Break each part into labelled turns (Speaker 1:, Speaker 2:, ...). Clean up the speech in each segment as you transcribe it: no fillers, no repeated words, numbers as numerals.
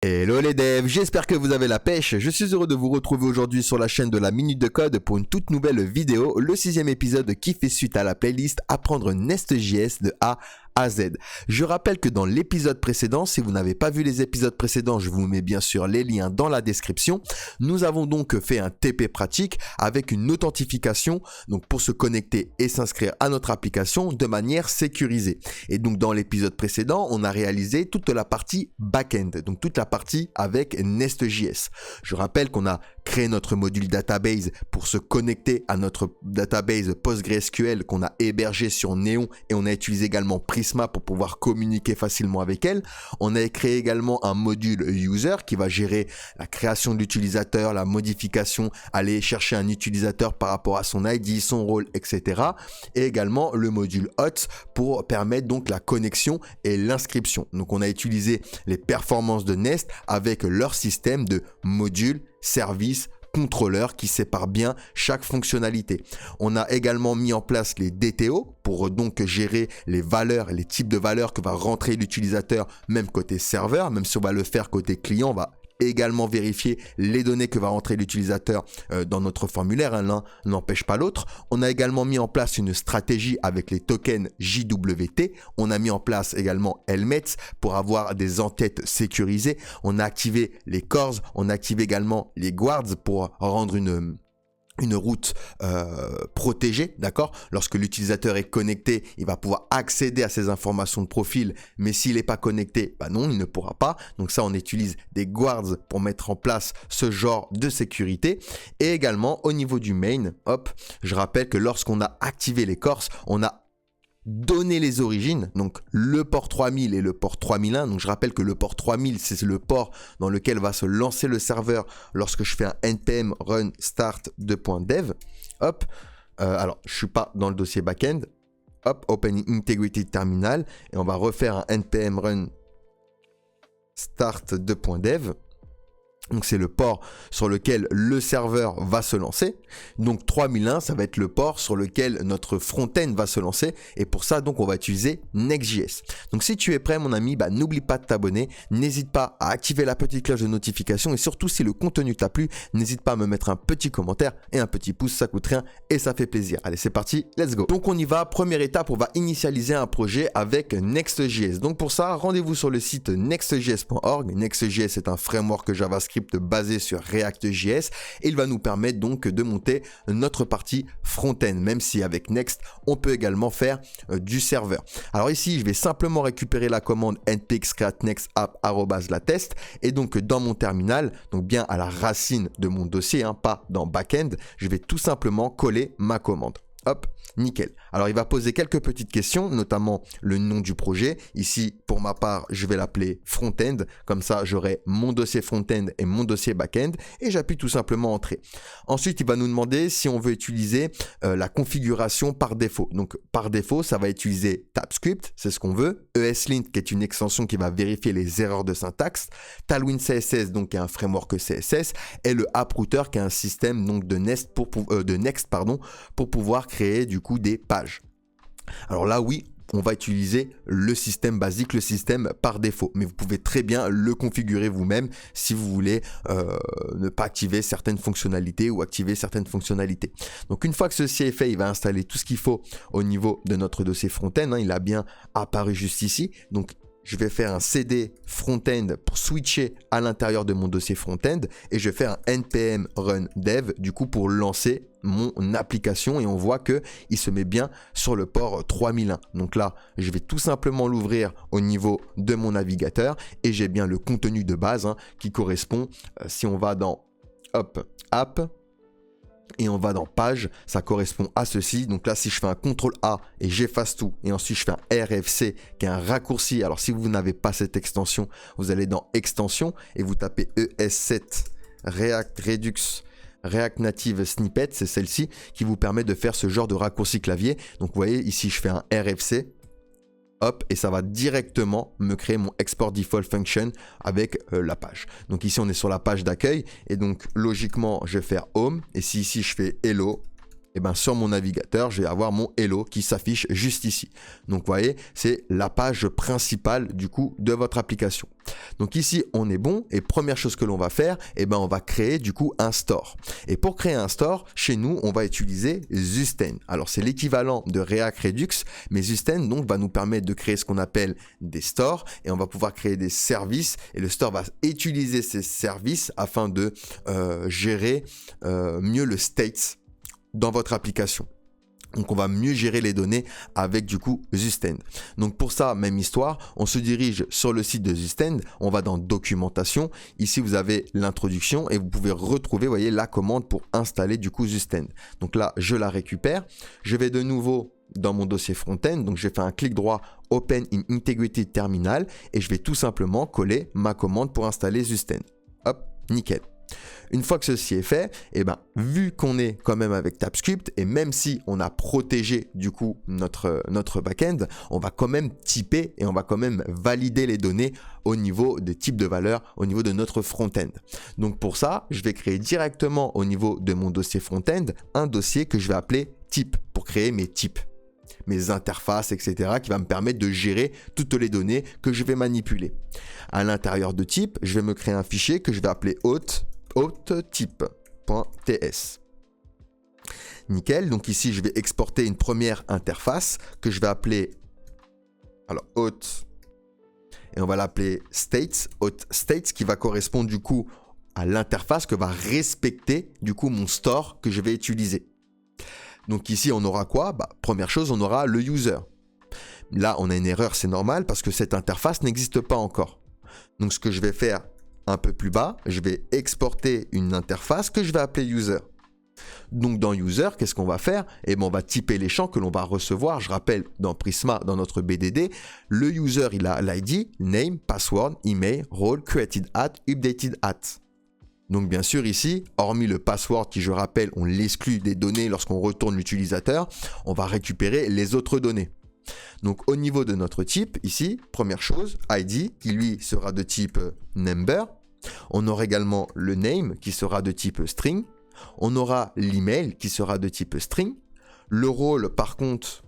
Speaker 1: Hello les devs, j'espère que vous avez la pêche. Je suis heureux de vous retrouver aujourd'hui sur la chaîne de la Minute de Code pour une toute nouvelle vidéo, le 6e épisode qui fait suite à la playlist Apprendre Nest.js de A à Z. Je rappelle que dans l'épisode précédent, si vous n'avez pas vu les épisodes précédents, je vous mets bien sûr les liens dans la description. Nous avons donc fait un TP pratique avec une authentification donc pour se connecter et s'inscrire à notre application de manière sécurisée. Et donc dans l'épisode précédent, on a réalisé toute la partie back-end, donc toute la partie avec Nest.js. Je rappelle qu'on a créé notre module database pour se connecter à notre database PostgreSQL qu'on a hébergé sur Neon et on a utilisé également Prisma pour pouvoir communiquer facilement avec elle. On a créé également un module user qui va gérer la création de l'utilisateur, la modification, aller chercher un utilisateur par rapport à son ID, son rôle, etc. Et également le module hot pour permettre donc la connexion et l'inscription. Donc on a utilisé les performances de Nest avec leur système de modules, services, contrôleur qui sépare bien chaque fonctionnalité. On a également mis en place les DTO pour donc gérer les valeurs, les types de valeurs que va rentrer l'utilisateur, même côté serveur, même si on va le faire côté client, on va également vérifier les données que va rentrer l'utilisateur dans notre formulaire, hein, l'un n'empêche pas l'autre. On a également mis en place une stratégie avec les tokens JWT. On a mis en place également Helmets pour avoir des entêtes sécurisées. On a activé les cores, on a activé également les guards pour rendre une route protégée, d'accord? Lorsque l'utilisateur est connecté, il va pouvoir accéder à ces informations de profil, mais s'il n'est pas connecté, bah non, il ne pourra pas. Donc ça, on utilise des guards pour mettre en place ce genre de sécurité. Et également, au niveau du main, hop, je rappelle que lorsqu'on a activé les corses, on a donner les origines, donc le port 3000 et le port 3001. Donc je rappelle que le port 3000, c'est le port dans lequel va se lancer le serveur lorsque je fais un npm run start 2.dev. Hop, alors je suis pas dans le dossier backend. Hop, open integrity terminal et on va refaire un npm run start 2.dev. Donc c'est le port sur lequel le serveur va se lancer. Donc 3001, ça va être le port sur lequel notre front-end va se lancer. Et pour ça, donc on va utiliser Next.js. Donc si tu es prêt, mon ami, bah, n'oublie pas de t'abonner. N'hésite pas à activer la petite cloche de notification. Et surtout, si le contenu t'a plu, n'hésite pas à me mettre un petit commentaire et un petit pouce. Ça coûte rien et ça fait plaisir. Allez, c'est parti, let's go. Donc on y va. Première étape, on va initialiser un projet avec Next.js. Donc pour ça, rendez-vous sur le site nextjs.org. Next.js est un framework JavaScript basé sur React.js et il va nous permettre donc de monter notre partie front-end, même si avec Next on peut également faire du serveur. Alors ici je vais simplement récupérer la commande npx create next app @latest et donc dans mon terminal, donc bien à la racine de mon dossier, hein, pas dans backend, je vais tout simplement coller ma commande. Hop, nickel. Alors il va poser quelques petites questions, notamment le nom du projet. Ici, pour ma part, je vais l'appeler front-end. Comme ça, j'aurai mon dossier front-end et mon dossier back-end. Et j'appuie tout simplement Entrée. Ensuite, il va nous demander si on veut utiliser la configuration par défaut. Donc par défaut, ça va utiliser TypeScript, c'est ce qu'on veut. ESLint, qui est une extension qui va vérifier les erreurs de syntaxe. Tailwind CSS, donc qui est un framework CSS. Et le AppRouter, qui est un système donc de Next pour pouvoir créer du coup des pages. Alors là oui, on va utiliser le système basique, le système par défaut, mais vous pouvez très bien le configurer vous-même si vous voulez ne pas activer certaines fonctionnalités ou activer certaines fonctionnalités. Donc une fois que ceci est fait, il va installer tout ce qu'il faut au niveau de notre dossier front-end, hein, il a bien apparu juste ici. Donc je vais faire un cd front-end pour switcher à l'intérieur de mon dossier front-end et je vais faire un npm run dev du coup pour lancer mon application et on voit que il se met bien sur le port 3001. Donc là, je vais tout simplement l'ouvrir au niveau de mon navigateur et j'ai bien le contenu de base, hein, qui correspond, si on va dans hop, app, et on va dans page, ça correspond à ceci. Donc là, si je fais un CTRL A et j'efface tout, et ensuite je fais un RFC qui est un raccourci. Alors si vous n'avez pas cette extension, vous allez dans extension et vous tapez ES7 React Redux React Native Snippet, c'est celle-ci qui vous permet de faire ce genre de raccourci clavier. Donc vous voyez ici, je fais un RFC. Hop, et ça va directement me créer mon export default function avec la page. Donc ici on est sur la page d'accueil et donc logiquement je vais faire home et si ici je fais hello, et et ben sur mon navigateur, je vais avoir mon Hello qui s'affiche juste ici. Donc vous voyez, c'est la page principale du coup de votre application. Donc ici, on est bon et première chose que l'on va faire, et ben on va créer du coup un store. Et pour créer un store, chez nous, on va utiliser Zusten. Alors c'est l'équivalent de React Redux, mais Zusten donc va nous permettre de créer ce qu'on appelle des stores et on va pouvoir créer des services et le store va utiliser ces services afin de gérer mieux le state dans votre application. Donc on va mieux gérer les données avec du coup Zusten. Donc pour ça, même histoire, on se dirige sur le site de Zusten, on va dans documentation. Ici vous avez l'introduction et vous pouvez retrouver, vous voyez, la commande pour installer du coup Zusten. Donc là, je la récupère. Je vais de nouveau dans mon dossier front-end, donc je vais faire un clic droit Open in Integrated Terminal et je vais tout simplement coller ma commande pour installer Zusten. Hop, nickel. Une fois que ceci est fait, et ben, vu qu'on est quand même avec TypeScript et même si on a protégé du coup notre backend, on va quand même typer et on va quand même valider les données au niveau des types de valeurs, au niveau de notre front-end. Donc pour ça, je vais créer directement au niveau de mon dossier front-end un dossier que je vais appeler type pour créer mes types, mes interfaces, etc. qui va me permettre de gérer toutes les données que je vais manipuler. À l'intérieur de type, je vais me créer un fichier que je vais appeler type.ts. Nickel, donc ici je vais exporter une première interface que je vais appeler hot et on va l'appeler states, hot states qui va correspondre du coup à l'interface que va respecter du coup mon store que je vais utiliser. Donc ici on aura quoi? Première chose, on aura le user. Là on a une erreur, c'est normal parce que cette interface n'existe pas encore. Donc ce que je vais faire un peu plus bas, je vais exporter une interface que je vais appeler user. Donc dans user, qu'est-ce qu'on va faire? Eh bien, on va typer les champs que l'on va recevoir. Je rappelle, dans Prisma, dans notre BDD, le user, il a l'ID, name, password, email, role, created at, updated at. Donc bien sûr ici, hormis le password qui, je rappelle, on l'exclut des données lorsqu'on retourne l'utilisateur, on va récupérer les autres données. Donc au niveau de notre type, ici, première chose, ID qui lui sera de type number. On aura également le name qui sera de type string. On aura l'email qui sera de type string. Le rôle, par contre,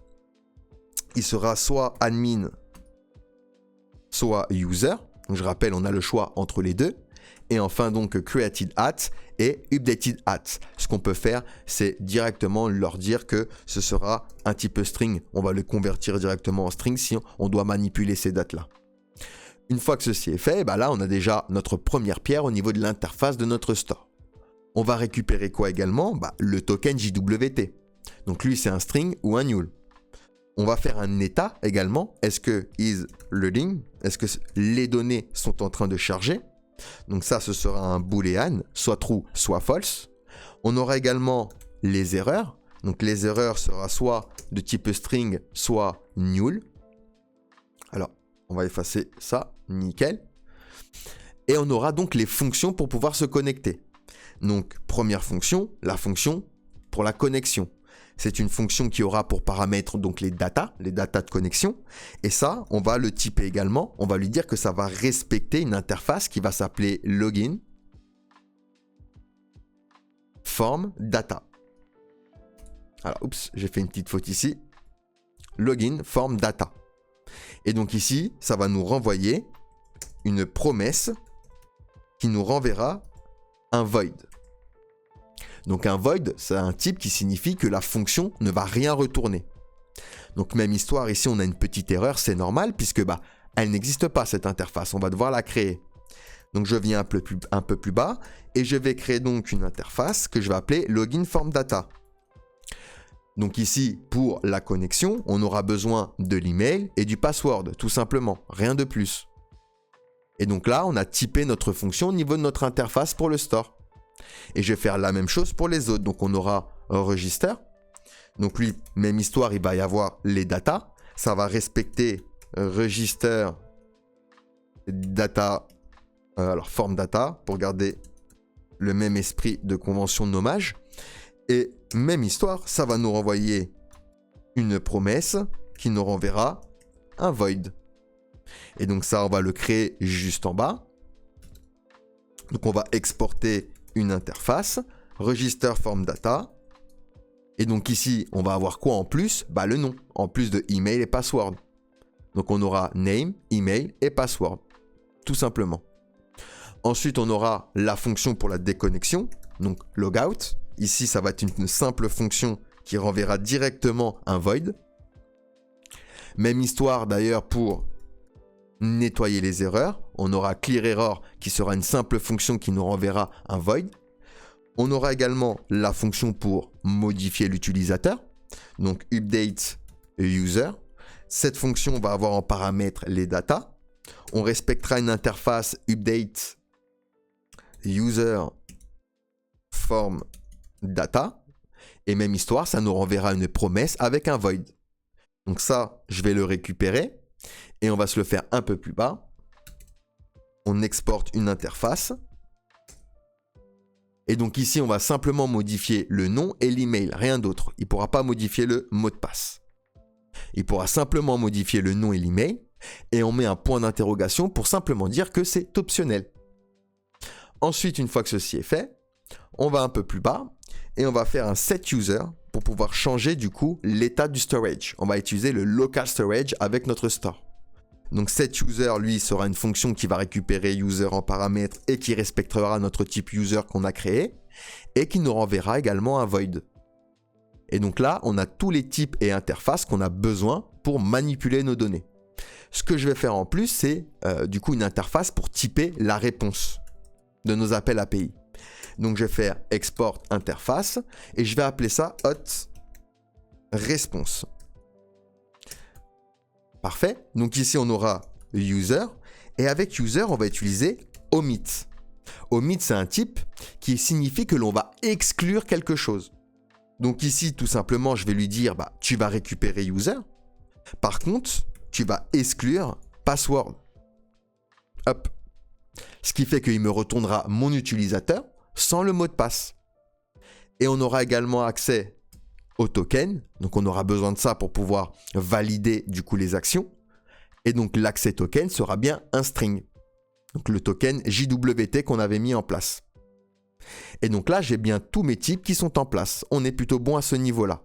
Speaker 1: il sera soit admin, soit user. Donc, je rappelle, on a le choix entre les deux. Et enfin, donc, created at et updated at. Ce qu'on peut faire, c'est directement leur dire que ce sera un type string. On va le convertir directement en string si on doit manipuler ces dates-là. Une fois que ceci est fait, là, on a déjà notre première pierre au niveau de l'interface de notre store. On va récupérer quoi également? Le token JWT. Donc lui, c'est un string ou un null. On va faire un état également. Est-ce que is loading? Est-ce que les données sont en train de charger? Donc ça, ce sera un boolean, soit true, soit false. On aura également les erreurs. Donc les erreurs sera soit de type string, soit null. Alors, on va effacer ça, nickel. Et on aura donc les fonctions pour pouvoir se connecter. Donc, première fonction, la fonction pour la connexion. C'est une fonction qui aura pour paramètre donc les datas de connexion. Et ça, on va le typer également. On va lui dire que ça va respecter une interface qui va s'appeler login form data. Alors, oups, j'ai fait une petite faute ici. Login form data. Et donc ici, ça va nous renvoyer une promesse qui nous renverra un void. Donc un void, c'est un type qui signifie que la fonction ne va rien retourner. Donc même histoire, ici on a une petite erreur, c'est normal puisque elle n'existe pas cette interface, on va devoir la créer. Donc je viens un peu plus bas et je vais créer donc une interface que je vais appeler login form data. Donc ici, pour la connexion, on aura besoin de l'email et du password, tout simplement, rien de plus. Et donc là, on a typé notre fonction au niveau de notre interface pour le store. Et je vais faire la même chose pour les autres. Donc on aura un register. Donc lui, même histoire, il va y avoir les datas. Ça va respecter register data, form data, pour garder le même esprit de convention de nommage. Et même histoire, ça va nous renvoyer une promesse qui nous renverra un void. Et donc ça, on va le créer juste en bas. Donc on va exporter une interface, register form data. Et donc ici, on va avoir quoi en plus? Bah le nom, en plus de email et password. Donc on aura name, email et password, tout simplement. Ensuite, on aura la fonction pour la déconnexion, donc logout. Ici, ça va être une simple fonction qui renverra directement un void. Même histoire d'ailleurs pour nettoyer les erreurs. On aura clearError qui sera une simple fonction qui nous renverra un void. On aura également la fonction pour modifier l'utilisateur, donc update user. Cette fonction va avoir en paramètre les datas. On respectera une interface update user form data. Et même histoire, ça nous renverra une promesse avec un void. Donc ça, je vais le récupérer et on va se le faire un peu plus bas. On exporte une interface. Et donc ici, on va simplement modifier le nom et l'email, rien d'autre. Il ne pourra pas modifier le mot de passe. Il pourra simplement modifier le nom et l'email. Et on met un point d'interrogation pour simplement dire que c'est optionnel. Ensuite, une fois que ceci est fait, on va un peu plus bas et on va faire un set user pour pouvoir changer du coup l'état du storage. On va utiliser le local storage avec notre store. Donc set user, lui, sera une fonction qui va récupérer user en paramètre et qui respectera notre type user qu'on a créé et qui nous renverra également un void. Et donc là, on a tous les types et interfaces qu'on a besoin pour manipuler nos données. Ce que je vais faire en plus, c'est du coup une interface pour typer la réponse de nos appels API. Donc je vais faire export interface et je vais appeler ça hot response. Parfait. Donc ici, on aura user. Et avec user, on va utiliser omit. Omit, c'est un type qui signifie que l'on va exclure quelque chose. Donc ici, tout simplement, je vais lui dire, bah, tu vas récupérer user. Par contre, tu vas exclure password. Hop. Ce qui fait qu'il me retournera mon utilisateur sans le mot de passe. Et on aura également accès au token, donc on aura besoin de ça pour pouvoir valider du coup les actions, et donc l'accès token sera bien un string, donc le token JWT qu'on avait mis en place. Et donc là j'ai bien tous mes types qui sont en place, on est plutôt bon à ce niveau-là.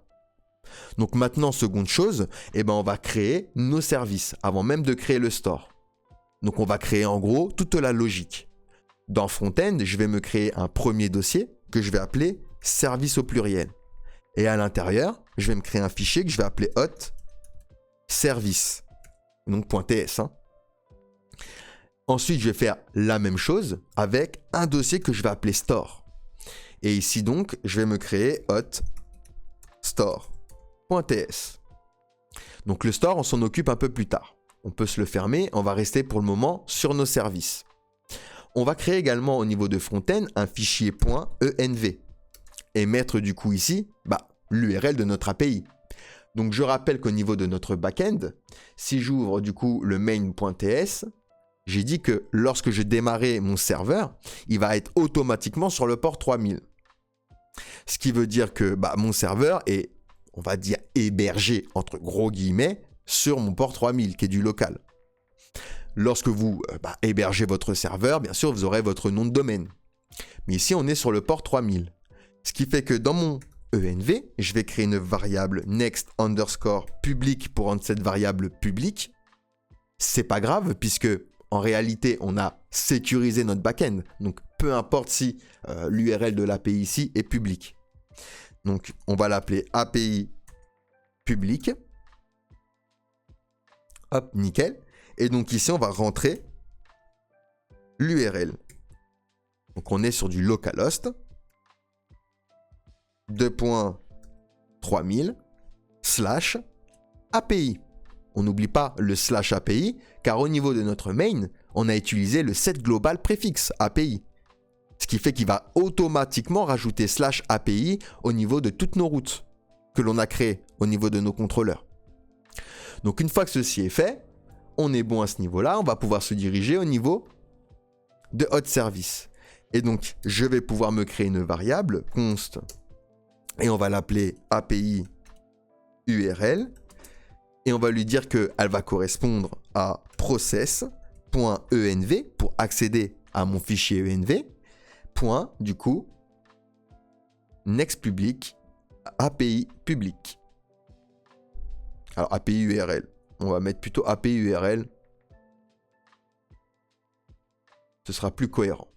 Speaker 1: Donc maintenant, seconde chose, on va créer nos services avant même de créer le store. Donc on va créer en gros toute la logique. Dans Front-End, je vais me créer un premier dossier que je vais appeler service au pluriel. Et à l'intérieur, je vais me créer un fichier que je vais appeler hot service. Donc .ts. Ensuite, je vais faire la même chose avec un dossier que je vais appeler store. Et ici donc, je vais me créer hot store.ts. Donc le store, on s'en occupe un peu plus tard. On peut se le fermer, on va rester pour le moment sur nos services. On va créer également au niveau de Front-End un fichier .env. Et mettre du coup ici l'URL de notre API. Donc je rappelle qu'au niveau de notre backend, si j'ouvre du coup le main.ts, j'ai dit que lorsque je démarrais mon serveur, il va être automatiquement sur le port 3000. Ce qui veut dire que mon serveur est, on va dire, hébergé entre gros guillemets sur mon port 3000 qui est du local. Lorsque vous hébergez votre serveur, bien sûr, vous aurez votre nom de domaine. Mais ici, on est sur le port 3000. Ce qui fait que dans mon env, je vais créer une variable next underscore public pour rendre cette variable publique. C'est pas grave puisque en réalité, on a sécurisé notre backend. Donc, peu importe si l'URL de l'API ici est public. Donc, on va l'appeler API public. Hop, nickel. Et donc ici, on va rentrer l'URL. Donc, on est sur du localhost. 2.3000 / API. On n'oublie pas le / API, car au niveau de notre main, on a utilisé le set global préfixe API. Ce qui fait qu'il va automatiquement rajouter / API au niveau de toutes nos routes que l'on a créées au niveau de nos contrôleurs. Donc une fois que ceci est fait, on est bon à ce niveau-là, on va pouvoir se diriger au niveau de hot service. Et donc, je vais pouvoir me créer une variable const et on va l'appeler API URL et on va lui dire qu'elle va correspondre à process.env pour accéder à mon fichier env. Du coup, next public API public. Alors API URL, on va mettre plutôt API URL. Ce sera plus cohérent.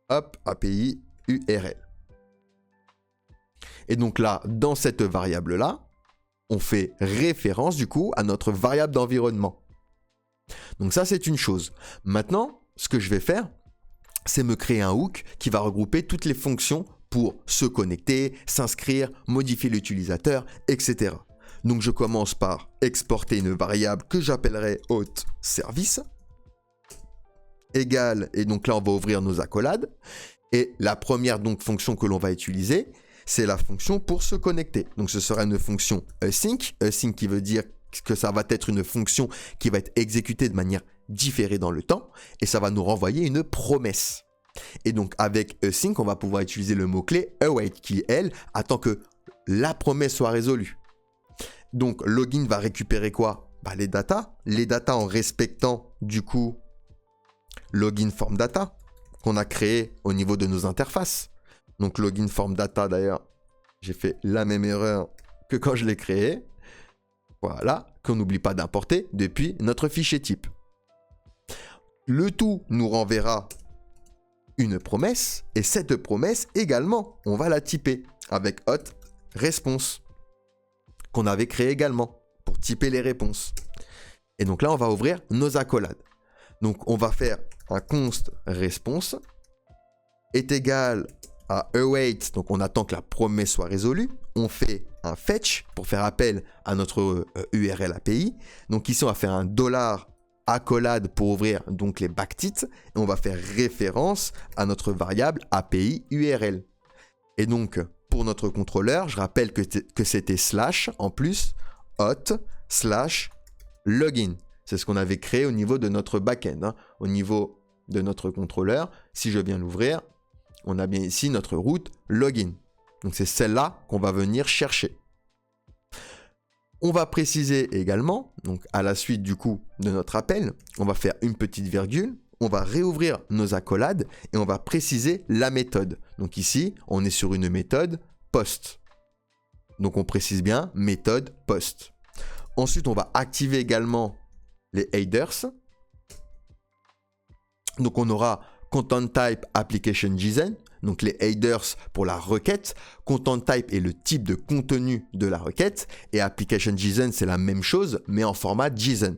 Speaker 1: Hop, API URL. Et donc là, dans cette variable-là, on fait référence du coup à notre variable d'environnement. Donc ça, c'est une chose. Maintenant, ce que je vais faire, c'est me créer un hook qui va regrouper toutes les fonctions pour se connecter, s'inscrire, modifier l'utilisateur, etc. Donc je commence par exporter une variable que j'appellerai hôte service, égale, et donc là on va ouvrir nos accolades, et la première donc fonction que l'on va utiliser, c'est la fonction pour se connecter. Donc ce sera une fonction async qui veut dire que ça va être une fonction qui va être exécutée de manière différée dans le temps, et ça va nous renvoyer une promesse. Et donc avec async, on va pouvoir utiliser le mot-clé await qui, elle, attend que la promesse soit résolue. Donc login va récupérer quoi? Les datas en respectant du coup login form data qu'on a créé au niveau de nos interfaces. Donc login form data, d'ailleurs, j'ai fait la même erreur que quand je l'ai créé. Voilà, qu'on n'oublie pas d'importer depuis notre fichier type. Le tout nous renverra une promesse, et cette promesse également, on va la typer avec hot response qu'on avait créé également pour typer les réponses. Et donc là, on va ouvrir nos accolades. Donc on va faire un const response est égal à await, donc on attend que la promesse soit résolue. On fait un fetch pour faire appel à notre URL API. Donc ici, on va faire un $accolade pour ouvrir donc les backtits, et on va faire référence à notre variable API URL. Et donc pour notre contrôleur, je rappelle que c'était slash en plus hot slash login. C'est ce qu'on avait créé au niveau de notre backend. Au niveau de notre contrôleur, si je viens l'ouvrir, on a bien ici notre route login. Donc c'est celle-là qu'on va venir chercher. On va préciser également, donc à la suite du coup de notre appel, on va faire une petite virgule, on va réouvrir nos accolades et on va préciser la méthode. Donc ici, on est sur une méthode post. Donc on précise bien méthode post. Ensuite, on va activer également les headers. Donc on aura content type application JSON. Donc les headers pour la requête, content type est le type de contenu de la requête, et application JSON c'est la même chose mais en format JSON.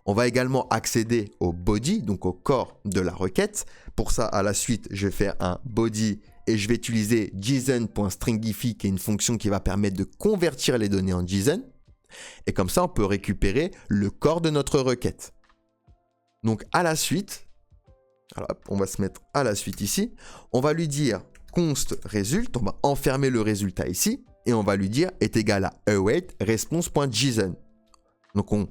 Speaker 1: On va également accéder au body, donc au corps de la requête. Pour ça, à la suite, je vais faire un body et je vais utiliser JSON.stringify qui est une fonction qui va permettre de convertir les données en JSON. Et comme ça, on peut récupérer le corps de notre requête. Donc à la suite, alors, on va se mettre à la suite ici. On va lui dire const result, on va enfermer le résultat ici, et on va lui dire est égal à await response.json. Donc on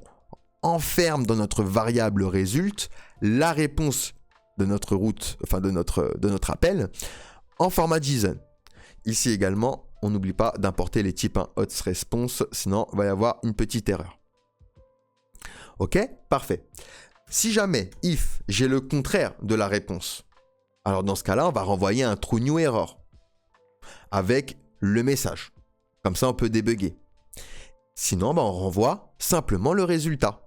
Speaker 1: enferme dans notre variable result la réponse de notre route, enfin de notre appel, en format JSON. Ici également, on n'oublie pas d'importer les types hot response, sinon il va y avoir une petite erreur. Ok, parfait. Si jamais, if, j'ai le contraire de la réponse, alors dans ce cas-là, on va renvoyer un true new error avec le message. Comme ça, on peut débugger. Sinon, on renvoie simplement le résultat.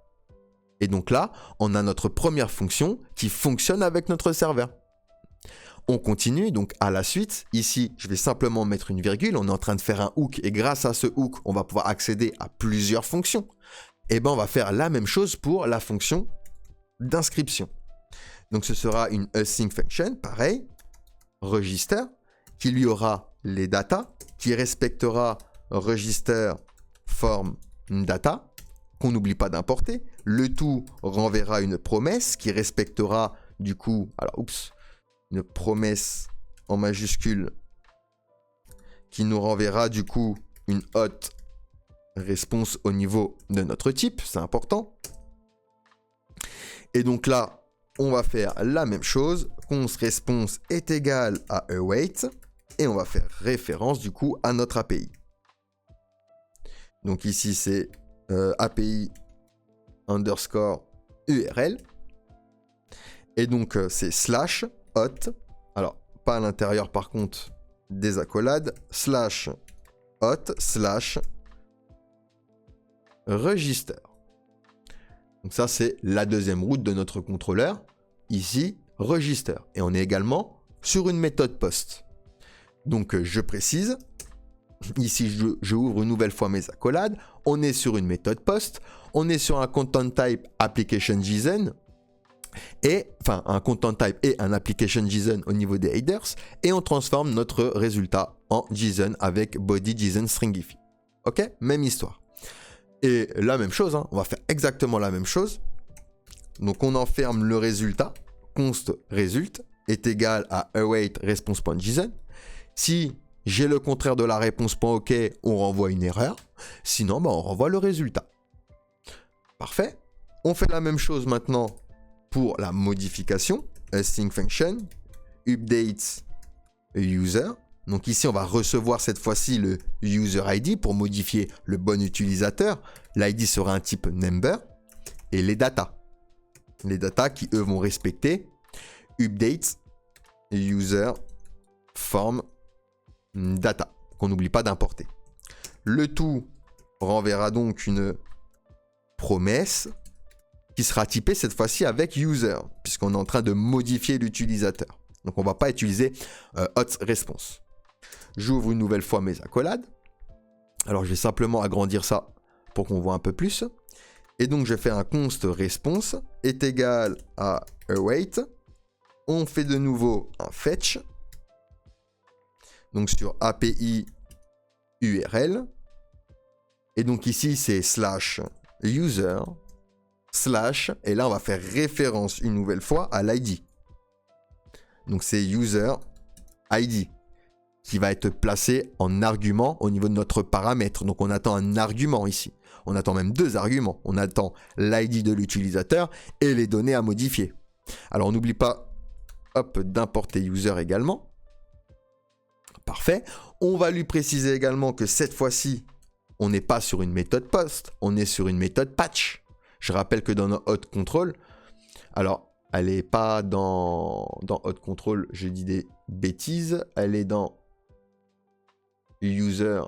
Speaker 1: Et donc là, on a notre première fonction qui fonctionne avec notre serveur. On continue, donc à la suite. Ici, je vais simplement mettre une virgule. On est en train de faire un hook et grâce à ce hook, on va pouvoir accéder à plusieurs fonctions. Et on va faire la même chose pour la fonction d'inscription. Donc ce sera une async function, pareil, register, qui lui aura les datas, qui respectera register form data, qu'on n'oublie pas d'importer. Le tout renverra une promesse qui respectera du coup, une promesse en majuscule qui nous renverra du coup une hot response au niveau de notre type, c'est important. Et donc là, on va faire la même chose. Const response est égal à await. Et on va faire référence du coup à notre API. Donc ici, c'est API underscore URL. Et donc, c'est slash hot. Alors, pas à l'intérieur par contre des accolades. Slash hot/register. Donc ça, c'est la deuxième route de notre contrôleur. Ici, register. Et on est également sur une méthode post. Donc, je précise. Ici, je ouvre une nouvelle fois mes accolades. On est sur une méthode post. On est sur un content type application JSON. Enfin, un content type et un application JSON au niveau des headers. Et on transforme notre résultat en JSON avec body JSON stringify. Ok? Même histoire. Et la même chose, hein, on va faire exactement la même chose. Donc, on enferme le résultat. Const result est égal à await response.json. Si j'ai le contraire de la réponse.ok, on renvoie une erreur. Sinon, on renvoie le résultat. Parfait. On fait la même chose maintenant pour la modification. Async function, update user. Donc ici, on va recevoir cette fois-ci le user ID pour modifier le bon utilisateur. L'ID sera un type number. Et les datas. Les datas qui, eux, vont respecter update user form data, qu'on n'oublie pas d'importer. Le tout renverra donc une promesse qui sera typée cette fois-ci avec user, puisqu'on est en train de modifier l'utilisateur. Donc on ne va pas utiliser hot response. J'ouvre une nouvelle fois mes accolades. Alors je vais simplement agrandir ça pour qu'on voit un peu plus. Et donc je fais un const response est égal à await. On fait de nouveau un fetch. Donc sur API URL. Et donc ici, c'est /user/ et là, on va faire référence une nouvelle fois à l'ID. Donc c'est user ID qui va être placé en argument au niveau de notre paramètre. Donc on attend un argument ici. On attend même deux arguments. On attend l'ID de l'utilisateur et les données à modifier. Alors on n'oublie pas d'importer user également. Parfait. On va lui préciser également que cette fois-ci, on n'est pas sur une méthode post, on est sur une méthode patch. Je rappelle que dans notre hot control, alors elle n'est pas dans hot control, je dis des bêtises, elle est dans user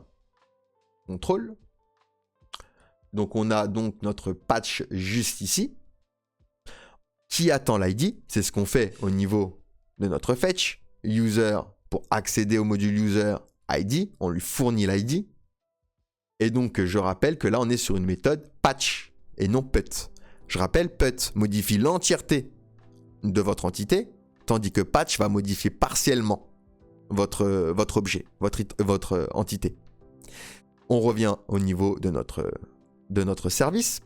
Speaker 1: control. Donc on a donc notre patch juste ici qui attend l'ID. C'est ce qu'on fait au niveau de notre fetch. User, pour accéder au module user ID, on lui fournit l'ID. Et donc je rappelle que là on est sur une méthode patch et non put. Je rappelle, put modifie l'entièreté de votre entité, tandis que patch va modifier partiellement votre objet, votre entité. On revient au niveau de notre service.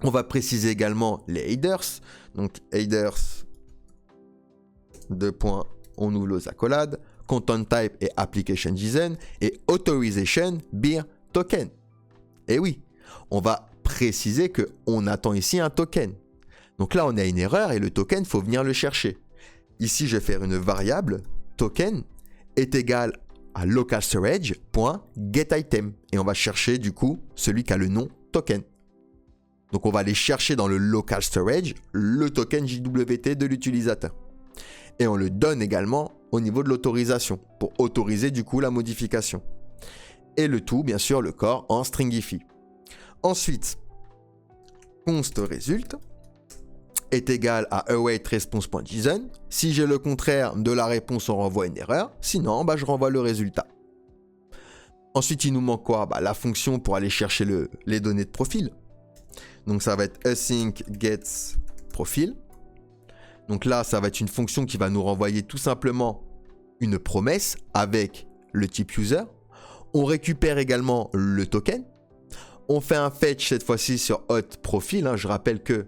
Speaker 1: On va préciser également les headers. Donc headers, on ouvre les accolades, content type et application JSON et authorization beer token. Et oui, on va préciser qu'on attend ici un token. Donc là, on a une erreur et le token, il faut venir le chercher. Ici, je vais faire une variable token est égal à local storage.getItem. Et on va chercher du coup celui qui a le nom token. Donc on va aller chercher dans le local storage le token JWT de l'utilisateur. Et on le donne également au niveau de l'autorisation pour autoriser du coup la modification. Et le tout, bien sûr, le corps en stringify. Ensuite, const result est égal à await response.json. Si j'ai le contraire de la réponse, on renvoie une erreur. Sinon, je renvoie le résultat. Ensuite, il nous manque quoi? La fonction pour aller chercher les données de profil. Donc, ça va être async gets profil. Donc là, ça va être une fonction qui va nous renvoyer tout simplement une promesse avec le type user. On récupère également le token. On fait un fetch cette fois-ci sur hot profil. Je rappelle que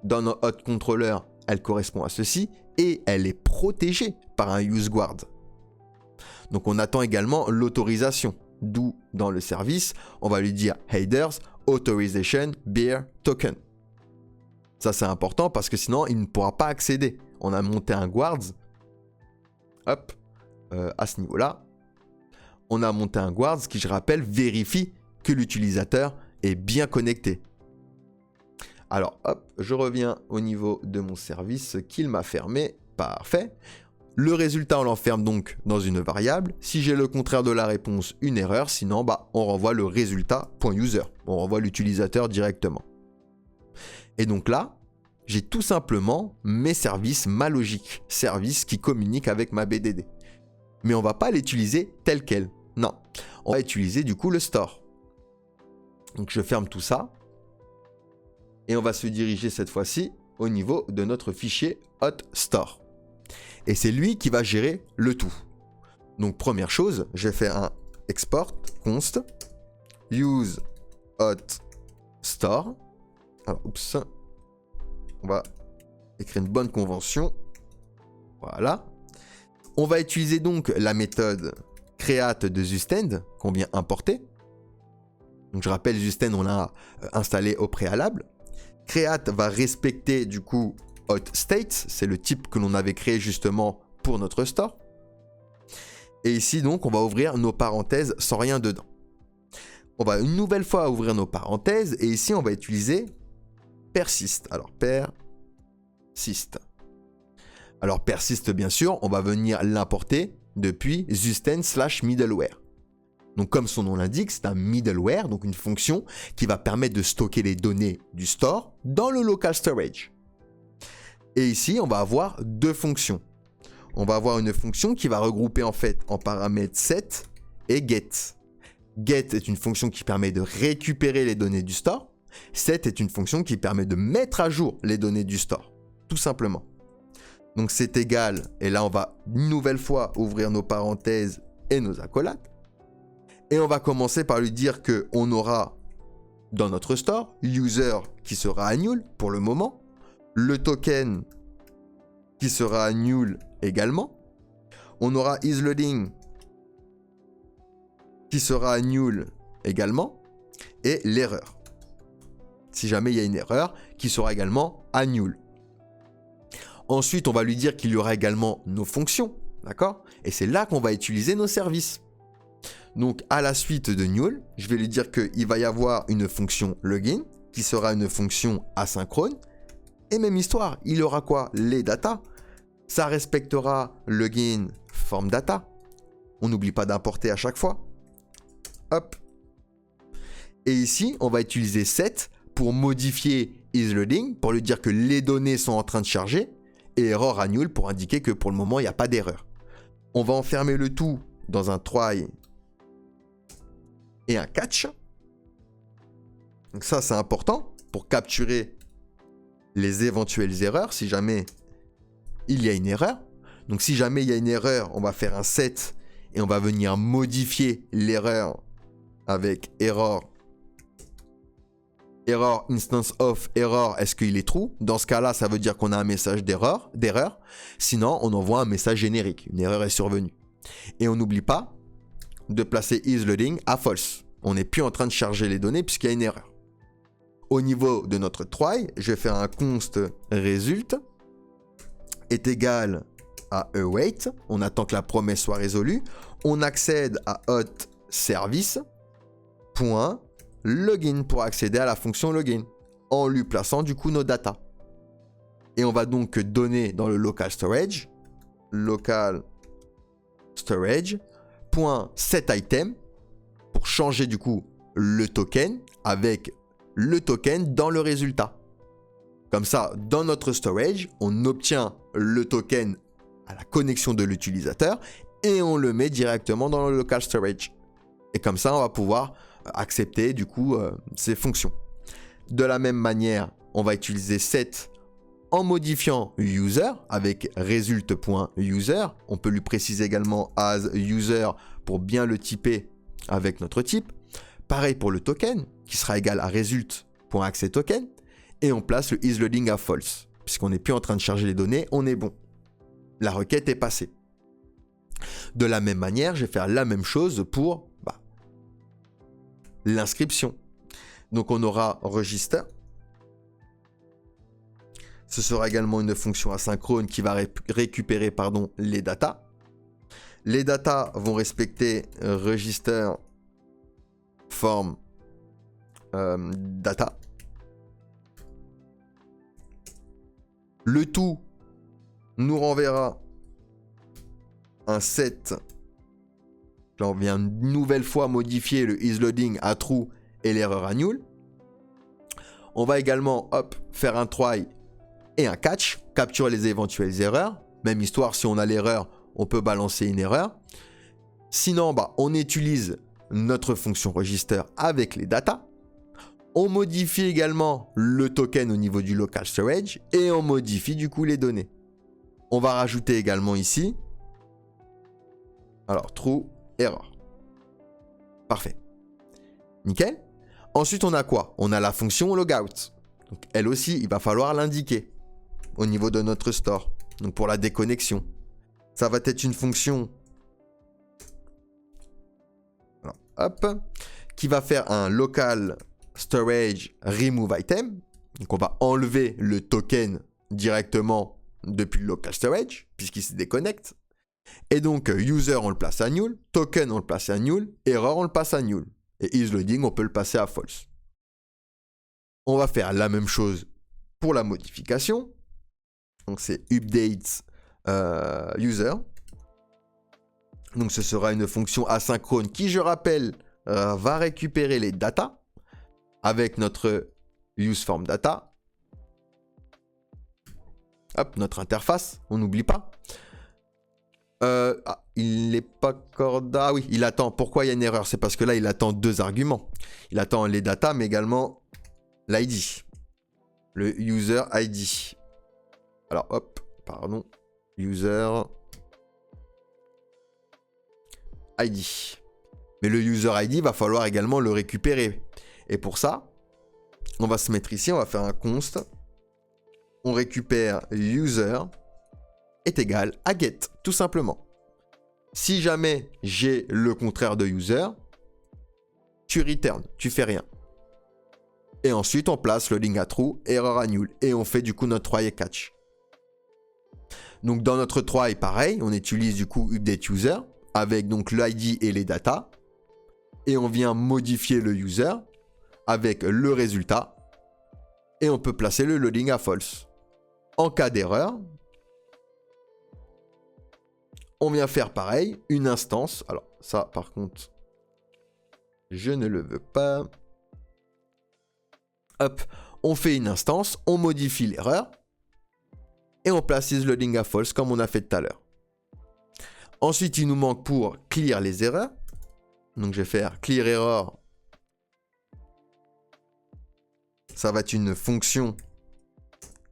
Speaker 1: dans notre hot controller, elle correspond à ceci et elle est protégée par un useguard. Donc on attend également l'autorisation. D'où dans le service, on va lui dire headers authorization beer token. Ça c'est important parce que sinon il ne pourra pas accéder. On a monté un guards. Hop, à ce niveau-là. On a monté un guards qui, je rappelle, vérifie que l'utilisateur est bien connecté. Alors, hop, je reviens au niveau de mon service qu'il m'a fermé. Parfait. Le résultat, on l'enferme donc dans une variable. Si j'ai le contraire de la réponse, une erreur. Sinon, on renvoie le résultat.user. On renvoie l'utilisateur directement. Et donc là, j'ai tout simplement mes services, ma logique, service qui communique avec ma BDD. Mais on ne va pas l'utiliser tel quel. Non, on va utiliser du coup le store. Donc je ferme tout ça. Et on va se diriger cette fois-ci au niveau de notre fichier hot store. Et c'est lui qui va gérer le tout. Donc première chose, je vais faire un export const use hot store. Alors, oups, on va écrire une bonne convention. Voilà. On va utiliser donc la méthode create de Zustend qu'on vient importer. Donc je rappelle, Zustend, on l'a installé au préalable. Create va respecter du coup hot states, c'est le type que l'on avait créé justement pour notre store. Et ici donc on va ouvrir nos parenthèses sans rien dedans. On va une nouvelle fois ouvrir nos parenthèses et ici on va utiliser persist. Alors persist. Alors persist bien sûr, on va venir l'importer depuis Zustend/middleware. Donc comme son nom l'indique, c'est un middleware, donc une fonction qui va permettre de stocker les données du store dans le local storage. Et ici, on va avoir deux fonctions. On va avoir une fonction qui va regrouper en fait en paramètres set et get. Get est une fonction qui permet de récupérer les données du store. Set est une fonction qui permet de mettre à jour les données du store, tout simplement. Donc c'est égal, et là on va une nouvelle fois ouvrir nos parenthèses et nos accolades. Et on va commencer par lui dire qu'on aura dans notre store user qui sera annual pour le moment, le token qui sera annual également, on aura isLoading qui sera annual également, et l'erreur. Si jamais il y a une erreur, qui sera également annual. Ensuite, on va lui dire qu'il y aura également nos fonctions, d'accord? Et c'est là qu'on va utiliser nos services. Donc, à la suite de null, je vais lui dire qu'il va y avoir une fonction login, qui sera une fonction asynchrone. Et même histoire, il aura quoi? Les data. Ça respectera login form data. On n'oublie pas d'importer à chaque fois. Hop. Et ici, on va utiliser set pour modifier isLoading, pour lui dire que les données sont en train de charger, et error annual pour indiquer que pour le moment, il n'y a pas d'erreur. On va enfermer le tout dans un try et un catch. Donc ça, c'est important pour capturer les éventuelles erreurs si jamais il y a une erreur. Donc si jamais il y a une erreur, on va faire un set et on va venir modifier l'erreur avec error instance of error, est-ce qu'il est true? Dans ce cas-là, ça veut dire qu'on a un message d'erreur. Sinon, on envoie un message générique. Une erreur est survenue. Et on n'oublie pas de placer isLoading à false. On n'est plus en train de charger les données puisqu'il y a une erreur. Au niveau de notre try, je vais faire un const result est égal à await. On attend que la promesse soit résolue. On accède à hot service point login pour accéder à la fonction login en lui plaçant du coup nos data. Et on va donc donner dans le local storage point setItem pour changer du coup le token avec le token dans le résultat. Comme ça, dans notre storage, on obtient le token à la connexion de l'utilisateur et on le met directement dans le local storage. Et comme ça, on va pouvoir accepter du coup ces fonctions. De la même manière, on va utiliser set en modifiant user avec result.user. On peut lui préciser également as user pour bien le typer avec notre type. Pareil pour le token qui sera égal à result.accessToken et on place le isLoading à false. Puisqu'on n'est plus en train de charger les données, on est bon. La requête est passée. De la même manière, je vais faire la même chose pour l'inscription. Donc on aura register. Ce sera également une fonction asynchrone qui va récupérer les datas. Les datas vont respecter register form data. Le tout nous renverra un set. Là, on vient une nouvelle fois modifier le isLoading à true et l'erreur à null. On va également, hop, faire un try et un catch, capturer les éventuelles erreurs. Même histoire, si on a l'erreur, on peut balancer une erreur. Sinon, on utilise notre fonction register avec les datas. On modifie également le token au niveau du local storage et on modifie du coup les données. On va rajouter également ici, alors true, error. Parfait. Nickel. Ensuite, on a quoi? On a la fonction logout. Donc, elle aussi, il va falloir l'indiquer au niveau de notre store. Donc, pour la déconnexion. Ça va être une fonction, alors, hop, qui va faire un local storage remove item. Donc, on va enlever le token directement depuis le local storage, puisqu'il se déconnecte. Et donc, user, on le place à null, token, on le place à null, error, on le passe à null. Et isLoading, on peut le passer à false. On va faire la même chose pour la modification. Donc, c'est update user. Donc, ce sera une fonction asynchrone qui, je rappelle, va récupérer les datas avec notre useFormData. Hop, notre interface, on n'oublie pas. Il n'est pas corda. Ah oui, il attend. Pourquoi il y a une erreur? C'est parce que là, il attend deux arguments. Il attend les datas, mais également l'ID. Le user ID. Alors, hop, pardon. User ID. Mais le user ID, va falloir également le récupérer. Et pour ça, on va se mettre ici, on va faire un const. On récupère user est égal à get, tout simplement. Si jamais j'ai le contraire de user, tu return, tu fais rien. Et ensuite, on place loading à true, error à null. Et on fait du coup notre try et catch. Donc dans notre try, pareil, on utilise du coup update user avec donc l'ID et les datas. Et on vient modifier le user avec le résultat. Et on peut placer le loading à false. En cas d'erreur, on vient faire pareil, une instance. Alors ça par contre, je ne le veux pas. Hop, on fait une instance, on modifie l'erreur. Et on place isLoading à false comme on a fait tout à l'heure. Ensuite, il nous manque pour clear les erreurs. Donc je vais faire clear error. Ça va être une fonction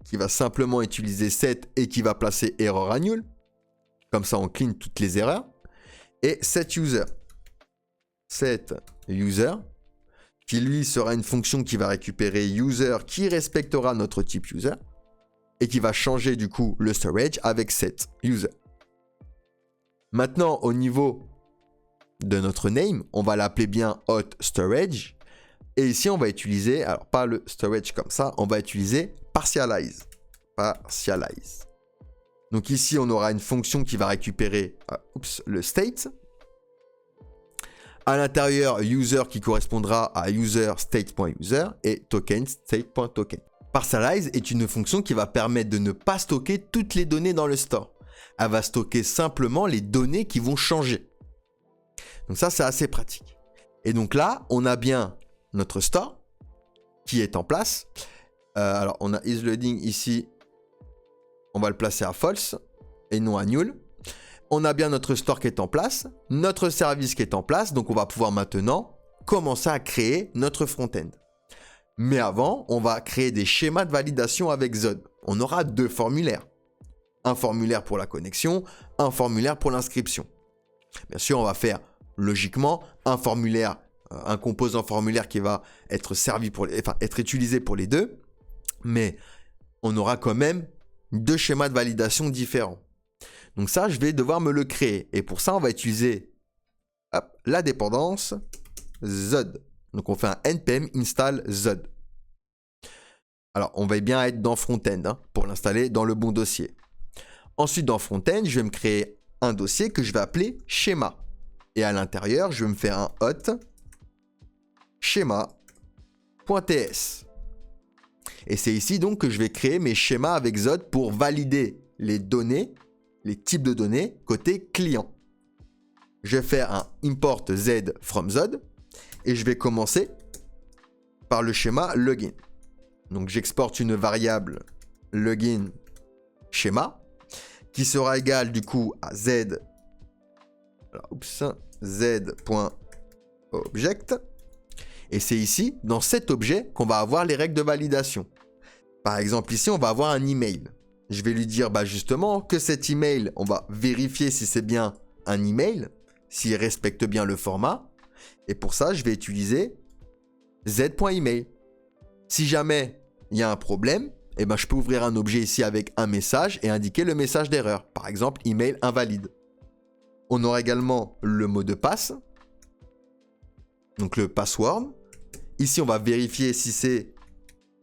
Speaker 1: qui va simplement utiliser set et qui va placer error à null. Comme ça, on clean toutes les erreurs. Et set user. Set user, qui lui sera une fonction qui va récupérer user qui respectera notre type user et qui va changer du coup le storage avec set user. Maintenant, au niveau de notre name, on va l'appeler bien hot storage. Et ici, on va utiliser, alors pas le storage comme ça, on va utiliser partialize. Partialize. Donc ici, on aura une fonction qui va récupérer le state. À l'intérieur, user qui correspondra à user state.user et token state.token. Partialize est une fonction qui va permettre de ne pas stocker toutes les données dans le store. Elle va stocker simplement les données qui vont changer. Donc ça, c'est assez pratique. Et donc là, on a bien notre store qui est en place. Alors, on a isLoading ici. On va le placer à false et non à null. On a bien notre store qui est en place, notre service qui est en place. Donc, on va pouvoir maintenant commencer à créer notre front-end. Mais avant, on va créer des schémas de validation avec Zod. On aura deux formulaires. Un formulaire pour la connexion, un formulaire pour l'inscription. Bien sûr, on va faire logiquement un formulaire, un composant formulaire qui va être servi pour être utilisé pour les deux. Mais on aura quand même deux schémas de validation différents. Donc ça, je vais devoir me le créer. Et pour ça, on va utiliser la dépendance Zod. Donc on fait un npm install Zod. Alors, on va bien être dans Front-End pour l'installer dans le bon dossier. Ensuite, dans Front-End, je vais me créer un dossier que je vais appeler schéma. Et à l'intérieur, je vais me faire un hot schéma.ts. Et c'est ici donc que je vais créer mes schémas avec Zod pour valider les données les types de données côté client. Je vais faire un import Z from Z et je vais commencer par le schéma login. Donc j'exporte une variable login schéma qui sera égale du coup à z, z.object. Et c'est ici, dans cet objet, qu'on va avoir les règles de validation. Par exemple, ici, on va avoir un email. Je vais lui dire justement que cet email, on va vérifier si c'est bien un email, s'il respecte bien le format. Et pour ça, je vais utiliser z.email. Si jamais il y a un problème, je peux ouvrir un objet ici avec un message et indiquer le message d'erreur. Par exemple, email invalide. On aura également le mot de passe, donc le password. Ici, on va vérifier si c'est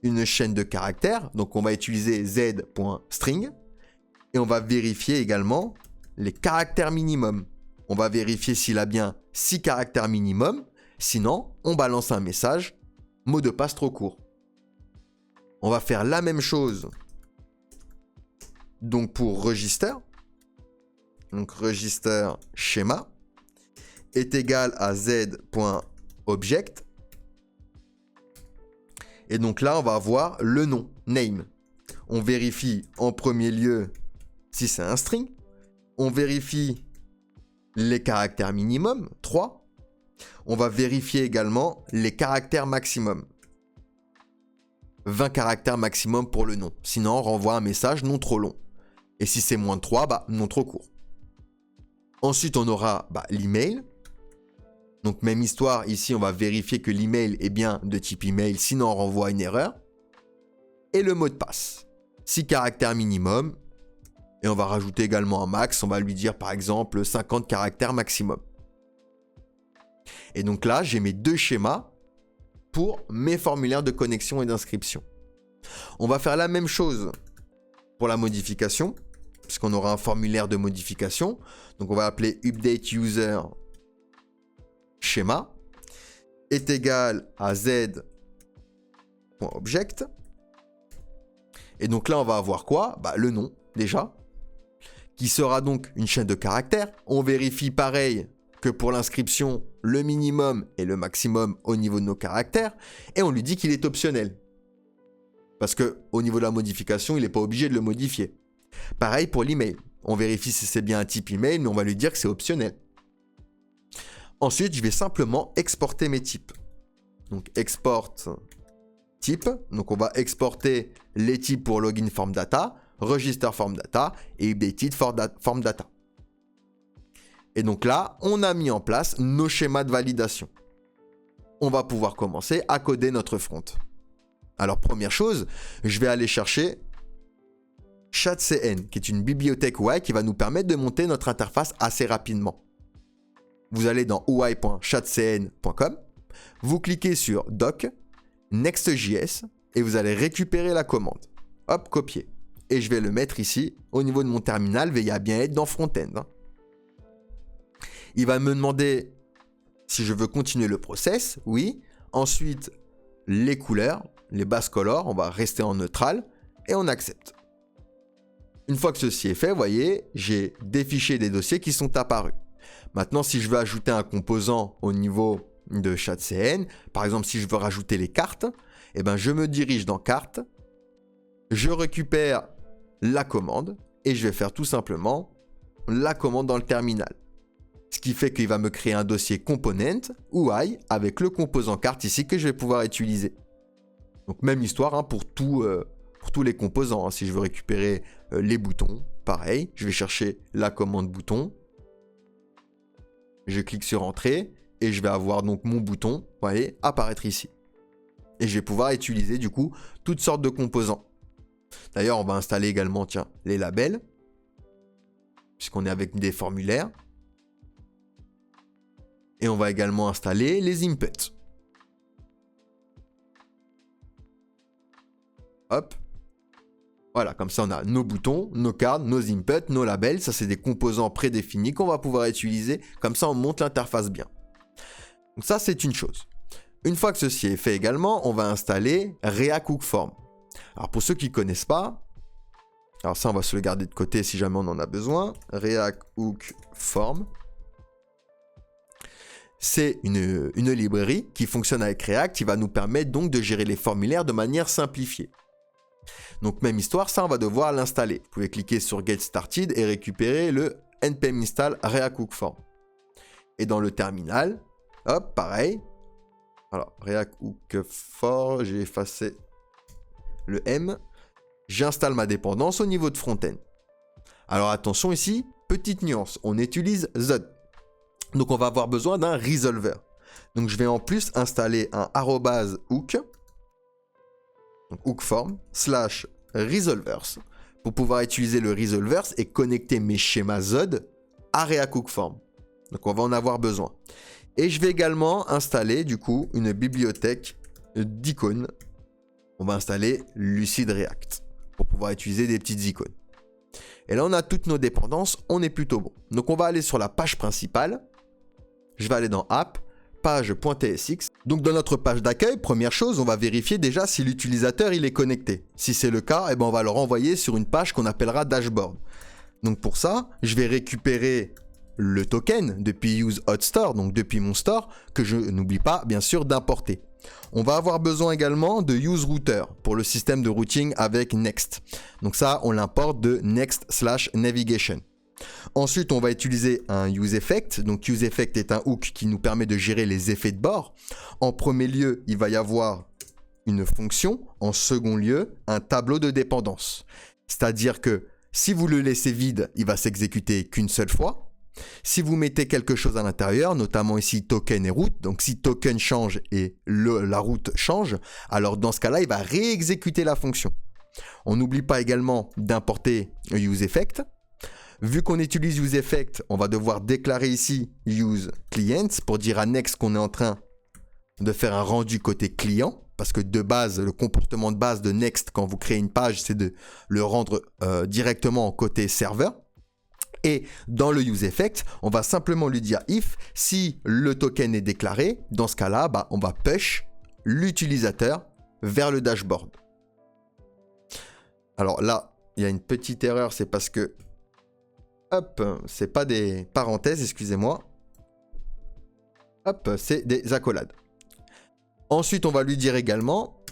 Speaker 1: une chaîne de caractères. Donc, on va utiliser z.string. Et on va vérifier également les caractères minimum. On va vérifier s'il a bien 6 caractères minimum. Sinon, on balance un message, mot de passe trop court. On va faire la même chose donc pour register. Donc register schéma est égal à z.object. Et donc là, on va avoir le nom, name. On vérifie en premier lieu si c'est un string. On vérifie les caractères minimum, 3. On va vérifier également les caractères maximum. 20 caractères maximum pour le nom. Sinon, on renvoie un message non trop long. Et si c'est moins de 3, non trop court. Ensuite, on aura l'email. Donc, même histoire. Ici, on va vérifier que l'email est bien de type email. Sinon, on renvoie une erreur. Et le mot de passe. 6 caractères minimum. Et on va rajouter également un max. On va lui dire, par exemple, 50 caractères maximum. Et donc là, j'ai mes deux schémas pour mes formulaires de connexion et d'inscription. On va faire la même chose pour la modification, puisqu'on aura un formulaire de modification. Donc on va appeler update user schéma est égal à z.object. Et donc là, on va avoir quoi? Le nom, déjà, qui sera donc une chaîne de caractères. On vérifie pareil que pour l'inscription, le minimum et le maximum au niveau de nos caractères, et on lui dit qu'il est optionnel. Parce qu'au niveau de la modification, il n'est pas obligé de le modifier. Pareil pour l'email. On vérifie si c'est bien un type email, mais on va lui dire que c'est optionnel. Ensuite, je vais simplement exporter mes types. Donc, export type. Donc, on va exporter les types pour login form data, register form data et updated form data. Et donc là, on a mis en place nos schémas de validation. On va pouvoir commencer à coder notre front. Alors, première chose, je vais aller chercher ChatCN, qui est une bibliothèque UI qui va nous permettre de monter notre interface assez rapidement. Vous allez dans UI.chatcn.com, vous cliquez sur Doc, Next.js, et vous allez récupérer la commande. Hop, copier. Et je vais le mettre ici, au niveau de mon terminal, veillez à bien être dans Front-End. Il va me demander si je veux continuer le process, oui. Ensuite, les couleurs, les bases colors, on va rester en neutral et on accepte. Une fois que ceci est fait, vous voyez, j'ai des fichiers, des dossiers qui sont apparus. Maintenant, si je veux ajouter un composant au niveau de ChatCN, par exemple, si je veux rajouter les cartes, je me dirige dans Cartes, je récupère la commande et je vais faire tout simplement la commande dans le terminal. Ce qui fait qu'il va me créer un dossier component UI avec le composant carte ici que je vais pouvoir utiliser. Donc même histoire pour tous les composants. Si je veux récupérer les boutons, pareil, je vais chercher la commande bouton. Je clique sur Entrée et je vais avoir donc mon bouton, vous voyez, apparaître ici. Et je vais pouvoir utiliser du coup toutes sortes de composants. D'ailleurs, on va installer également, les labels, puisqu'on est avec des formulaires. Et on va également installer les inputs. Hop. Voilà, comme ça on a nos boutons, nos cards, nos inputs, nos labels. Ça, c'est des composants prédéfinis qu'on va pouvoir utiliser. Comme ça, on monte l'interface bien. Donc ça, c'est une chose. Une fois que ceci est fait également, on va installer React Hook Form. Alors pour ceux qui ne connaissent pas, Alors ça, on va se le garder de côté si jamais on en a besoin. React Hook Form. C'est une librairie qui fonctionne avec React, qui va nous permettre donc de gérer les formulaires de manière simplifiée. Donc même histoire, ça on va devoir l'installer. Vous pouvez cliquer sur Get Started et récupérer le npm install React Hook Form. Et dans le terminal, hop, pareil. Alors, React Hook Form, j'ai effacé le M. J'installe ma dépendance au niveau de front-end. Alors attention ici, petite nuance, on utilise Z. Donc on va avoir besoin d'un resolver. Donc je vais en plus installer un @hook, donc hookform /resolvers pour pouvoir utiliser le resolvers et connecter mes schémas Z à React Hook Form. Donc on va en avoir besoin. Et je vais également installer du coup une bibliothèque d'icônes. On va installer Lucid React pour pouvoir utiliser des petites icônes. Et là on a toutes nos dépendances, on est plutôt bon. Donc on va aller sur la page principale. Je vais aller dans App, page.tsx. Donc dans notre page d'accueil, première chose, on va vérifier déjà si l'utilisateur il est connecté. Si c'est le cas, on va le renvoyer sur une page qu'on appellera dashboard. Donc pour ça, je vais récupérer le token depuis useHotStore, donc depuis mon store, que je n'oublie pas bien sûr d'importer. On va avoir besoin également de useRouter pour le système de routing avec Next. Donc ça, on l'importe de next/navigation. Ensuite, on va utiliser un useEffect. Donc useEffect est un hook qui nous permet de gérer les effets de bord. En premier lieu, il va y avoir une fonction. En second lieu, un tableau de dépendance. C'est-à-dire que si vous le laissez vide, il va s'exécuter qu'une seule fois. Si vous mettez quelque chose à l'intérieur, notamment ici token et route, donc si token change et la route change, alors dans ce cas-là, il va réexécuter la fonction. On n'oublie pas également d'importer useEffect. Vu qu'on utilise useEffect, on va devoir déclarer ici useClient pour dire à Next qu'on est en train de faire un rendu côté client. Parce que de base, le comportement de base de Next quand vous créez une page, c'est de le rendre directement côté serveur. Et dans le useEffect, on va simplement lui dire if, si le token est déclaré, dans ce cas-là, on va push l'utilisateur vers le dashboard. Alors là, il y a une petite erreur, c'est parce que hop, c'est pas des parenthèses, excusez-moi. Hop, c'est des accolades. Ensuite, on va lui dire également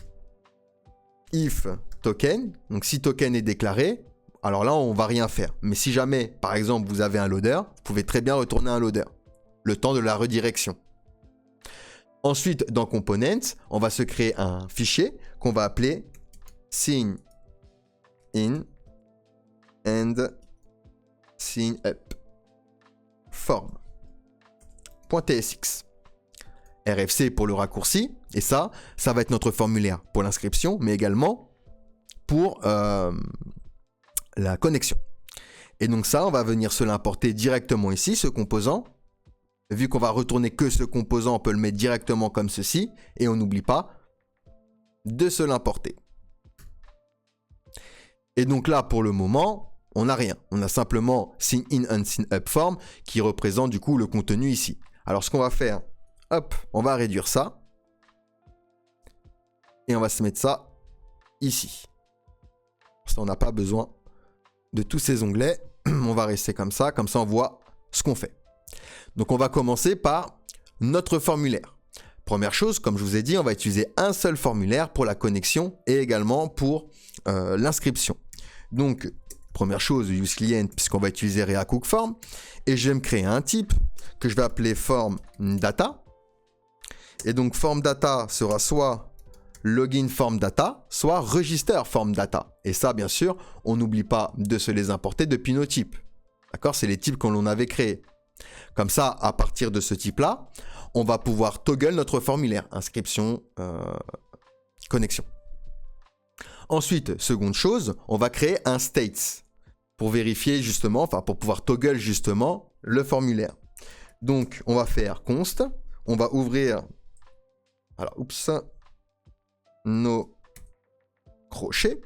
Speaker 1: if token. Donc, si token est déclaré, alors là, on va rien faire. Mais si jamais, par exemple, vous avez un loader, vous pouvez très bien retourner un loader. Le temps de la redirection. Ensuite, dans Components, on va se créer un fichier qu'on va appeler sign in and sign up form.tsx. RFC pour le raccourci, et ça va être notre formulaire pour l'inscription, mais également pour la connexion. Et donc ça, on va venir se l'importer directement ici, ce composant. Vu qu'on va retourner que ce composant, on peut le mettre directement comme ceci, et on n'oublie pas de se l'importer. Et donc là, pour le moment, on n'a rien. On a simplement sign in and sign up form qui représente du coup le contenu ici. Alors ce qu'on va faire, hop, on va réduire ça. Et on va se mettre ça ici. Parce qu'on n'a pas besoin de tous ces onglets. On va rester comme ça on voit ce qu'on fait. Donc on va commencer par notre formulaire. Première chose, comme je vous ai dit, on va utiliser un seul formulaire pour la connexion et également pour l'inscription. Donc première chose, useClient, puisqu'on va utiliser React Hook Form. Et je vais me créer un type que je vais appeler form data. Et donc form data sera soit login form data, soit register form data. Et ça, bien sûr, on n'oublie pas de se les importer depuis nos types. D'accord? C'est les types qu'on l'on avait créés. Comme ça, à partir de ce type-là, on va pouvoir toggle notre formulaire, inscription, connexion. Ensuite, seconde chose, on va créer un states pour vérifier justement, pour pouvoir toggle justement le formulaire. Donc, on va faire const, on va ouvrir, nos crochets,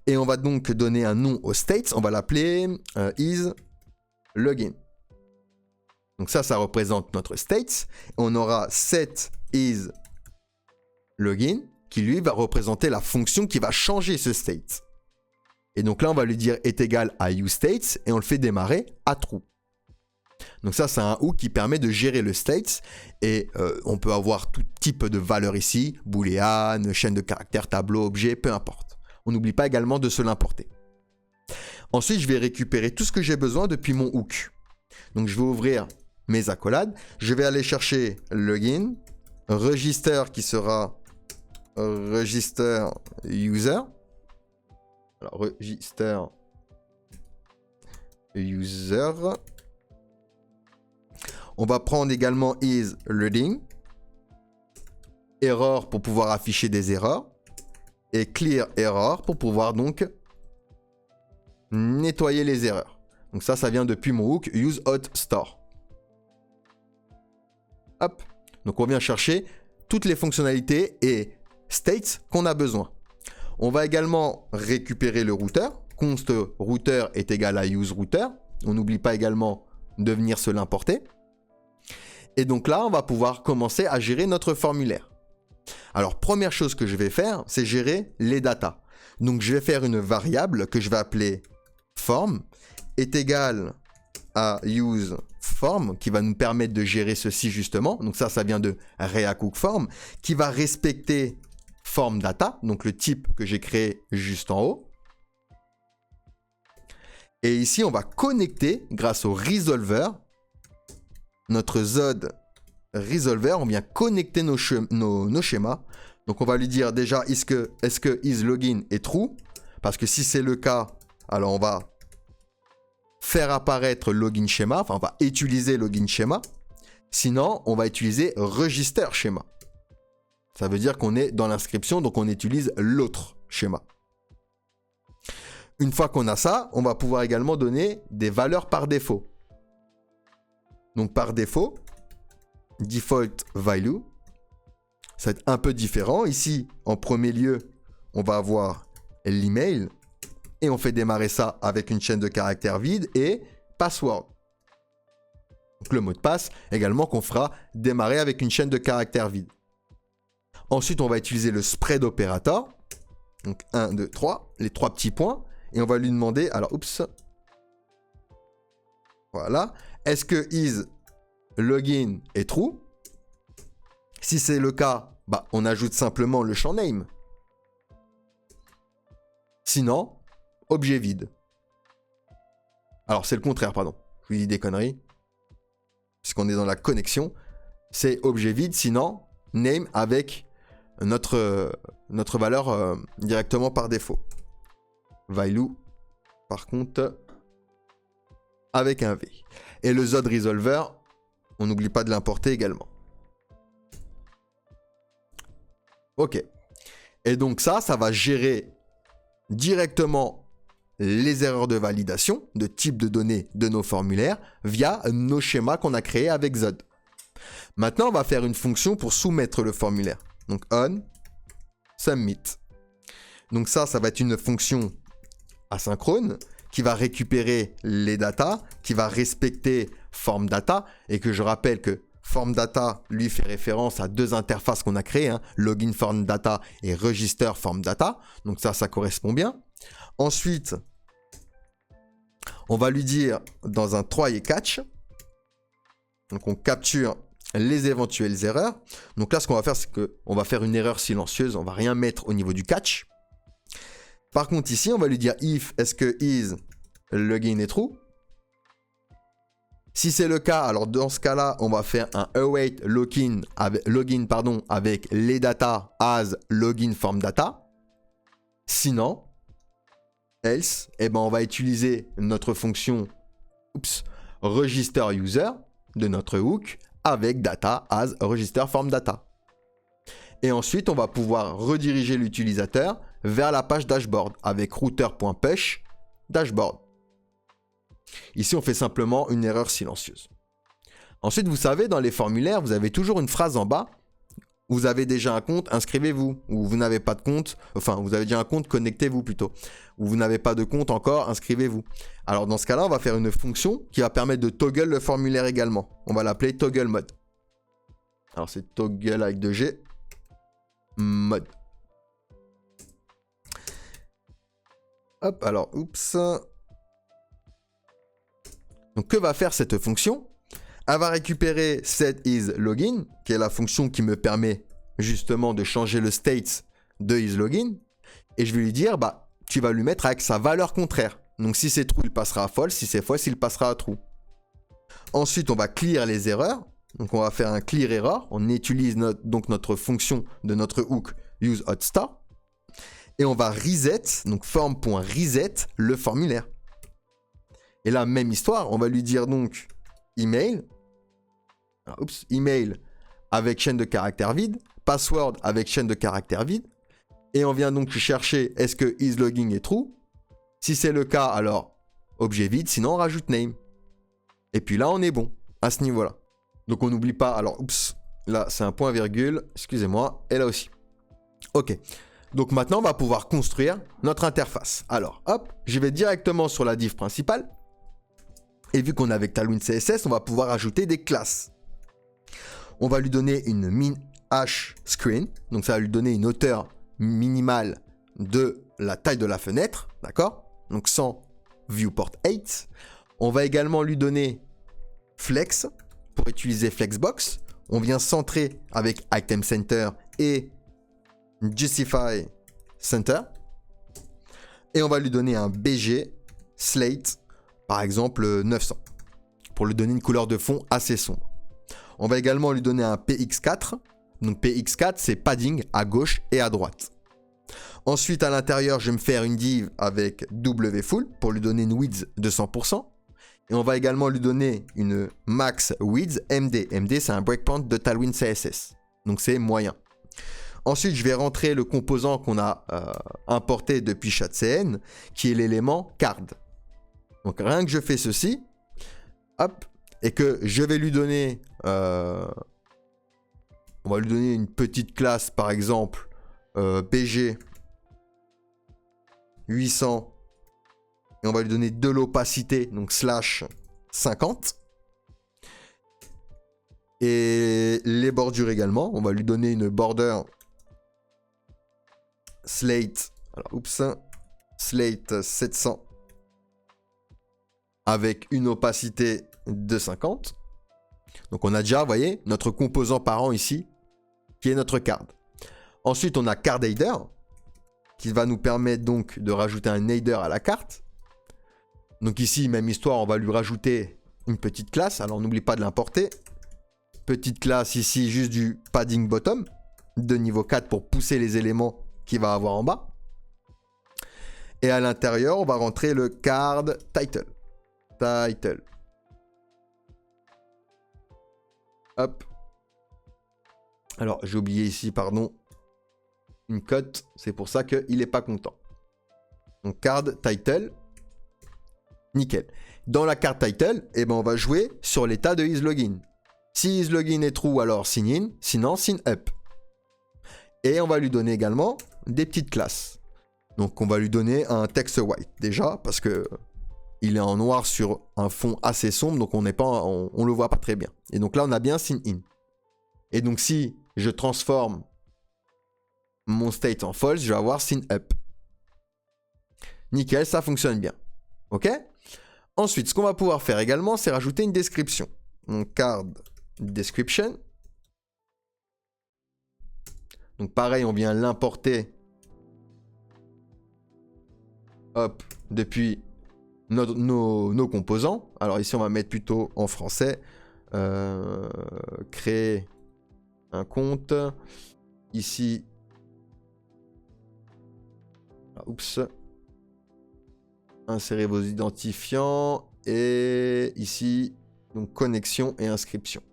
Speaker 1: et on va donc donner un nom au states, on va l'appeler isLogin. Donc ça représente notre states. On aura set isLogin qui lui va représenter la fonction qui va changer ce state. Et donc là, on va lui dire est égal à useStates et on le fait démarrer à true. Donc ça, c'est un hook qui permet de gérer le states et on peut avoir tout type de valeurs ici, booléen, chaîne de caractères, tableau, objet, peu importe. On n'oublie pas également de se l'importer. Ensuite, je vais récupérer tout ce que j'ai besoin depuis mon hook. Donc je vais ouvrir mes accolades. Je vais aller chercher login, register qui sera register user. Alors register user. On va prendre également is loading. Error pour pouvoir afficher des erreurs. Et clear error pour pouvoir donc nettoyer les erreurs. Donc ça vient depuis mon hook use hot store. Hop. Donc on vient chercher toutes les fonctionnalités et states qu'on a besoin. On va également récupérer le routeur. Const router est égal à use router. On n'oublie pas également de venir se l'importer. Et donc là, on va pouvoir commencer à gérer notre formulaire. Alors, première chose que je vais faire, c'est gérer les datas. Donc, je vais faire une variable que je vais appeler form est égale à use form qui va nous permettre de gérer ceci justement. Donc ça vient de React Form qui va respecter form data, donc le type que j'ai créé juste en haut. Et ici, on va connecter grâce au resolver, notre Zod resolver, on vient connecter nos schémas. Donc on va lui dire déjà est-ce que isLogin est true, parce que si c'est le cas, alors on va faire apparaître login schéma, enfin on va utiliser login schéma. Sinon, on va utiliser register schéma. Ça veut dire qu'on est dans l'inscription, donc on utilise l'autre schéma. Une fois qu'on a ça, on va pouvoir également donner des valeurs par défaut. Donc par défaut, default value, ça va être un peu différent. Ici, en premier lieu, on va avoir l'email et on fait démarrer ça avec une chaîne de caractères vide et password. Donc le mot de passe également qu'on fera démarrer avec une chaîne de caractères vide. Ensuite, on va utiliser le spread operator. Donc 1, 2, 3, les 3 petits points. Et on va lui demander, alors, oups. Voilà. Est-ce que isLogin est true? Si c'est le cas, bah, on ajoute simplement le champ name. Sinon, objet vide. Alors, c'est le contraire, pardon. Je vous dis des conneries. Puisqu'on est dans la connexion. C'est objet vide, sinon, name avec notre valeur directement par défaut. Value, par contre, avec un V. Et le Zod Resolver, on n'oublie pas de l'importer également. Ok. Et donc ça va gérer directement les erreurs de validation de type de données de nos formulaires via nos schémas qu'on a créés avec Zod. Maintenant, on va faire une fonction pour soumettre le formulaire. Donc on, submit. Donc ça va être une fonction asynchrone qui va récupérer les datas, qui va respecter form data, et que je rappelle que form data lui fait référence à deux interfaces qu'on a créées, hein, login form data et register form data. Donc ça correspond bien. Ensuite, on va lui dire dans un try et catch. Donc on capture les éventuelles erreurs. Donc là, ce qu'on va faire, c'est qu'on va faire une erreur silencieuse. On va rien mettre au niveau du catch. Par contre, ici, on va lui dire if, est-ce que isLogin est true? Si c'est le cas, alors dans ce cas-là, on va faire un await login avec les data as login form data. Sinon, else, on va utiliser notre fonction register user de notre hook avec data as register form data. Et ensuite, on va pouvoir rediriger l'utilisateur vers la page dashboard avec router.push dashboard. Ici, on fait simplement une erreur silencieuse. Ensuite, vous savez, dans les formulaires, vous avez toujours une phrase en bas. Vous avez déjà un compte, inscrivez-vous. Ou vous n'avez pas de compte, enfin, vous avez déjà un compte, connectez-vous plutôt. Ou vous n'avez pas de compte encore, inscrivez-vous. Alors, dans ce cas-là, on va faire une fonction qui va permettre de toggle le formulaire également. On va l'appeler toggle mode. Alors, c'est toggle avec 2G. Mode. Hop, alors, oups. Donc, que va faire cette fonction? Elle va récupérer setIsLogin, qui est la fonction qui me permet justement de changer le state de isLogin. Et je vais lui dire, bah, tu vas lui mettre avec sa valeur contraire. Donc, si c'est true, il passera à false. Si c'est false, il passera à true. Ensuite, on va clear les erreurs. Donc, on va faire un clear error. On utilise donc notre fonction de notre hook useHotStar. Et on va reset, donc form.reset, le formulaire. Et là, même histoire, on va lui dire donc email. Alors, oups, email avec chaîne de caractères vide. Password avec chaîne de caractères vide. Et on vient donc chercher est-ce que isLogin est true. Si c'est le cas, alors objet vide. Sinon, on rajoute name. Et puis là, on est bon à ce niveau-là. Donc, on n'oublie pas. Alors, oups, là, c'est un point virgule. Excusez-moi. Et là aussi. OK. Donc, maintenant, on va pouvoir construire notre interface. Alors, hop, je vais directement sur la div principale. Et vu qu'on est avec Tailwind CSS, on va pouvoir ajouter des classes. On va lui donner une min_h_screen. Donc, ça va lui donner une hauteur minimale de la taille de la fenêtre. D'accord? Donc, sans viewport 8. On va également lui donner flex pour utiliser flexbox. On vient centrer avec item center et justify center. Et on va lui donner un BG slate, par exemple 900, pour lui donner une couleur de fond assez sombre. On va également lui donner un PX4. Donc PX4, c'est padding à gauche et à droite. Ensuite, à l'intérieur, je vais me faire une div avec wfull pour lui donner une width de 100%. Et on va également lui donner une max width MD. MD, c'est un breakpoint de Tailwind CSS. Donc c'est moyen. Ensuite, je vais rentrer le composant qu'on a importé depuis ChatCN, qui est l'élément card. Donc rien que je fais ceci, hop, et que je vais lui donner, on va lui donner une petite classe, par exemple, BG 800, et on va lui donner de l'opacité, donc slash 50. Et les bordures également, on va lui donner une border slate, alors oups, slate 700 avec une opacité de 50. Donc on a déjà, vous voyez, notre composant parent ici, qui est notre card. Ensuite, on a card header, qui va nous permettre donc de rajouter un header à la carte. Donc ici, même histoire, on va lui rajouter une petite classe. Alors n'oublie pas de l'importer. Petite classe ici, juste du padding bottom, de niveau 4 pour pousser les éléments qu'il va avoir en bas. Et à l'intérieur, on va rentrer le card title. Title. Hop. Alors, j'ai oublié ici, pardon, une cote. C'est pour ça qu'il n'est pas content. Donc, card title. Nickel. Dans la card title, eh ben, on va jouer sur l'état de isLogin. Si isLogin est true, alors sign in. Sinon, sign up. Et on va lui donner également des petites classes. Donc, on va lui donner un text white déjà, parce que il est en noir sur un fond assez sombre, donc on le voit pas très bien. Et donc là, on a bien sign in. Et donc, si je transforme mon state en false, je vais avoir sign up. Nickel, ça fonctionne bien. OK? Ensuite, ce qu'on va pouvoir faire également, c'est rajouter une description. Donc, card description. Donc, pareil, on vient l'importer. Hop, depuis nos composants. Alors ici, on va mettre plutôt en français. Créer un compte. Ici. Oups. Insérer vos identifiants. Et ici, donc connexion et inscription.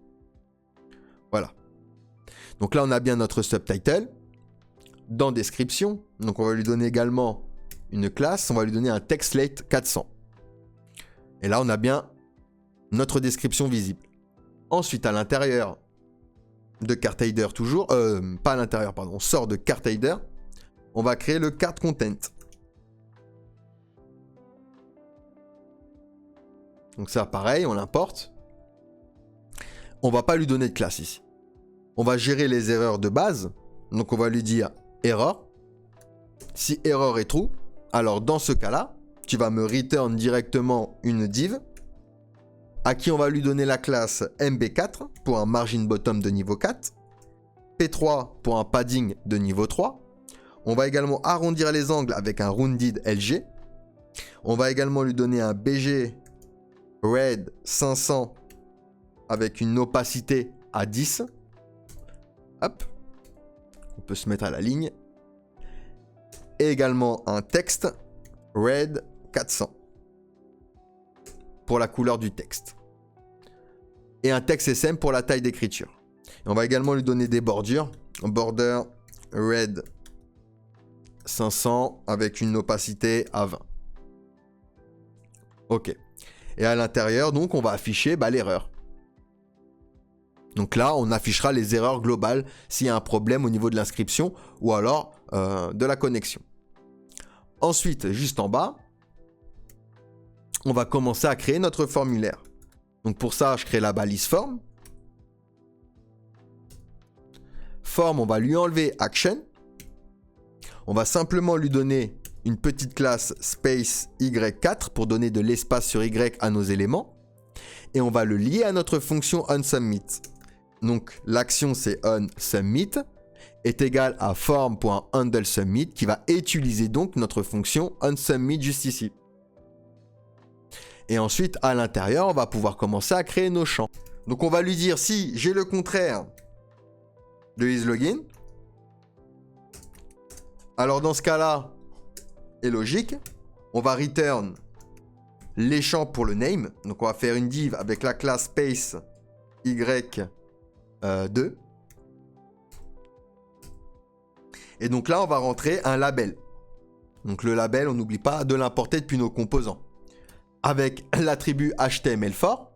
Speaker 1: Voilà. Donc là, on a bien notre subtitle. Dans description. Donc on va lui donner également une classe. On va lui donner un TextSlate 400. Et là, on a bien notre description visible. Ensuite, à l'intérieur de cart header toujours, pas à l'intérieur, pardon, on sort de cart header, on va créer le cart content. Donc ça, pareil, on l'importe. On va pas lui donner de classe ici. On va gérer les erreurs de base. Donc on va lui dire error. Si error est true, Alors dans ce cas-là, tu vas me return directement une div à qui on va lui donner la classe MB4 pour un margin bottom de niveau 4, P3 pour un padding de niveau 3. On va également arrondir les angles avec un rounded LG. On va également lui donner un BG Red 500 avec une opacité à 10. Hop. On peut se mettre à la ligne. Et également un texte Red 400 pour la couleur du texte. Et un texte SM pour la taille d'écriture. Et on va également lui donner des bordures. Border Red 500 avec une opacité à 20. Ok. Et à l'intérieur, donc, on va afficher l'erreur. Donc là, on affichera les erreurs globales s'il y a un problème au niveau de l'inscription ou alors de la connexion. Ensuite, juste en bas, on va commencer à créer notre formulaire. Donc pour ça, je crée la balise form. Form, on va lui enlever action. On va simplement lui donner une petite classe space y4 pour donner de l'espace sur y à nos éléments. Et on va le lier à notre fonction onSubmit. Donc l'action c'est onSubmit est égal à form.handleSubmit qui va utiliser donc notre fonction onSubmit juste ici. Et ensuite à l'intérieur on va pouvoir commencer à créer nos champs. Donc on va lui dire si j'ai le contraire de isLogin. Alors dans ce cas-là, est logique, on va return les champs pour le name. Donc on va faire une div avec la classe space y2. Et donc là on va rentrer un label. Donc le label, on n'oublie pas de l'importer depuis nos composants. Avec l'attribut HTML4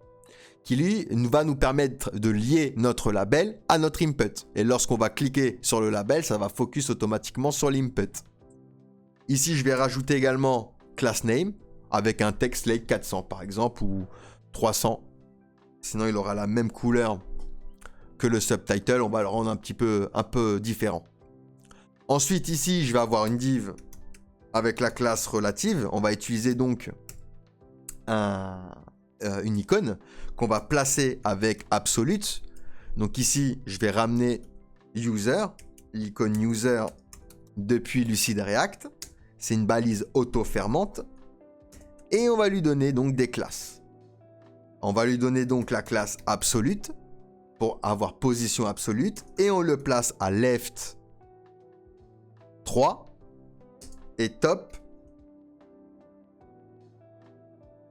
Speaker 1: qui lui va nous permettre de lier notre label à notre input. Et lorsqu'on va cliquer sur le label, ça va focus automatiquement sur l'input. Ici, je vais rajouter également class name avec un text like 400 par exemple ou 300. Sinon, il aura la même couleur que le subtitle. On va le rendre un peu différent. Ensuite, ici, je vais avoir une div avec la classe relative. On va utiliser donc une icône qu'on va placer avec absolute. Donc ici, je vais ramener user, l'icône user depuis Lucid React. C'est une balise auto-fermante. Et on va lui donner donc des classes. On va lui donner donc la classe absolute pour avoir position absolute. Et on le place à left 3 et top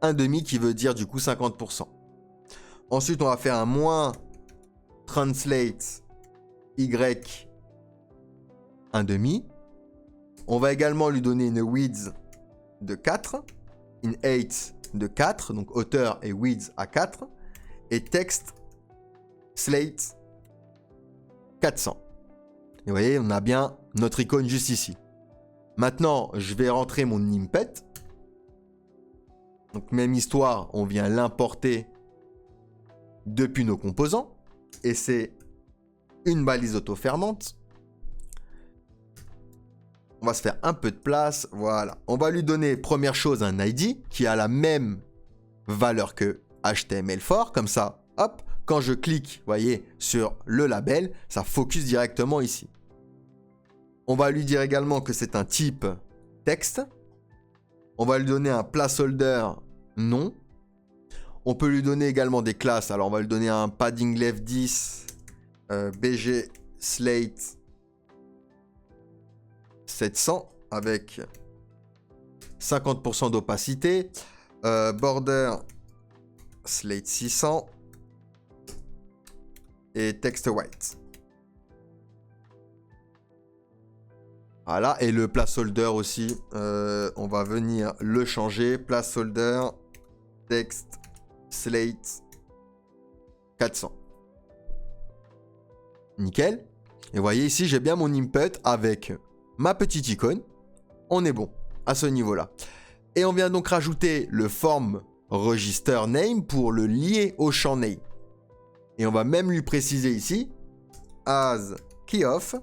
Speaker 1: 1,5 qui veut dire du coup 50%. Ensuite, on va faire un moins translate y 1,5. On va également lui donner une width de 4, une height de 4, donc hauteur et width à 4, et text slate 400. Et vous voyez, on a bien notre icône juste ici. Maintenant, je vais rentrer mon input. Donc même histoire, on vient l'importer depuis nos composants. Et c'est une balise auto-fermante. On va se faire un peu de place. Voilà. On va lui donner, première chose, un ID qui a la même valeur que HTML4. Comme ça, hop, quand je clique, vous voyez, sur le label, ça focus directement ici. On va lui dire également que c'est un type texte. On va lui donner un placeholder non. On peut lui donner également des classes. Alors on va lui donner un padding left 10, BG slate 700 avec 50% d'opacité. Border slate 600 et text white. Voilà, et le placeholder aussi, on va venir le changer. Placeholder text slate 400. Nickel. Et vous voyez ici, j'ai bien mon input avec ma petite icône. On est bon à ce niveau-là. Et on vient donc rajouter le form register name pour le lier au champ name. Et on va même lui préciser ici as keyoff.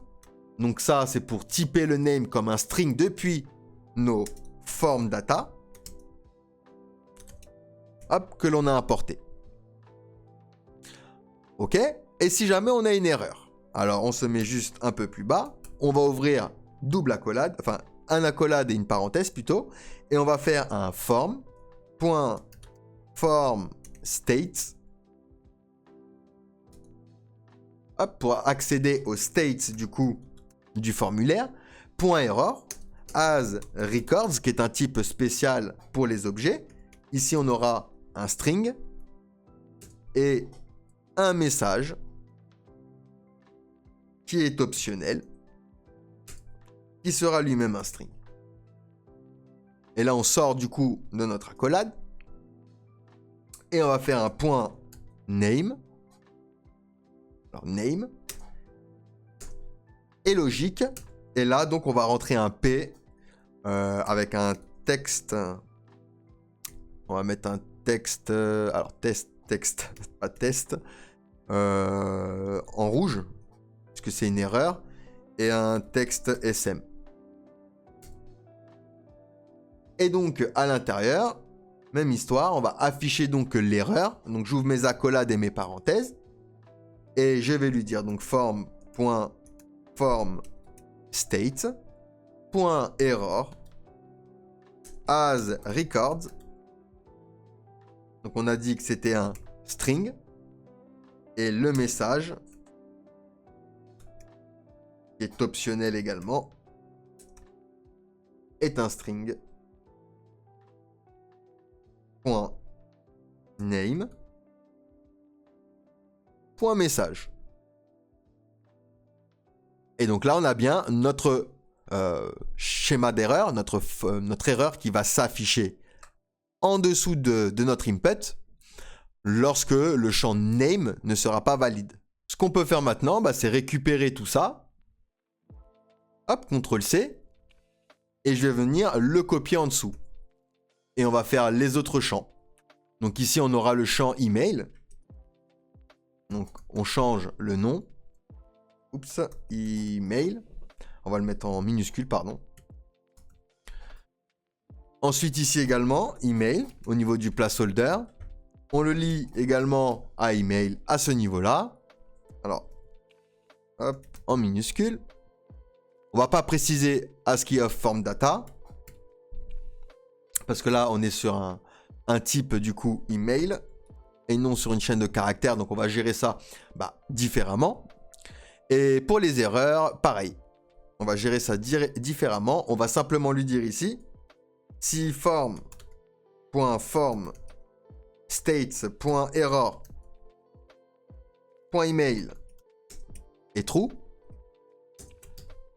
Speaker 1: Donc ça, c'est pour typer le name comme un string depuis nos form data, hop, que l'on a importé. OK? Et si jamais on a une erreur, alors on se met juste un peu plus bas, on va ouvrir double accolade, enfin un accolade et une parenthèse plutôt, et on va faire un form.form_states, hop, pour accéder aux states du coup du formulaire, .error, as records, qui est un type spécial pour les objets. Ici on aura un string et un message qui est optionnel, qui sera lui-même un string. Et là, on sort du coup de notre accolade. Et on va faire un point name. Alors, name. Et logique. Et là, donc, on va rentrer un P avec un texte. On va mettre un texte. Alors, texte, pas test. En rouge. Parce que c'est une erreur. Et un texte SM. Et donc, à l'intérieur, même histoire, on va afficher donc l'erreur. Donc, j'ouvre mes accolades et mes parenthèses. Et je vais lui dire donc form.form_state.error as records. Donc, on a dit que c'était un string. Et le message, qui est optionnel également, est un string. .name .message. Et donc là, on a bien notre schéma d'erreur, notre erreur qui va s'afficher en dessous de notre input lorsque le champ name ne sera pas valide. Ce qu'on peut faire maintenant, c'est récupérer tout ça. Hop, CTRL-C. Et je vais venir le copier en dessous. Et on va faire les autres champs. Donc ici, on aura le champ email. Donc, on change le nom. Oups, email. On va le mettre en minuscule, pardon. Ensuite, ici également, email, au niveau du placeholder. On le lit également à email à ce niveau-là. Alors, hop, en minuscule. On va pas préciser ASCII of form data. Parce que là, on est sur un type du coup email et non sur une chaîne de caractères. Donc, on va gérer ça différemment. Et pour les erreurs, pareil. On va gérer ça différemment. On va simplement lui dire ici, si form.form_states.error.email est true,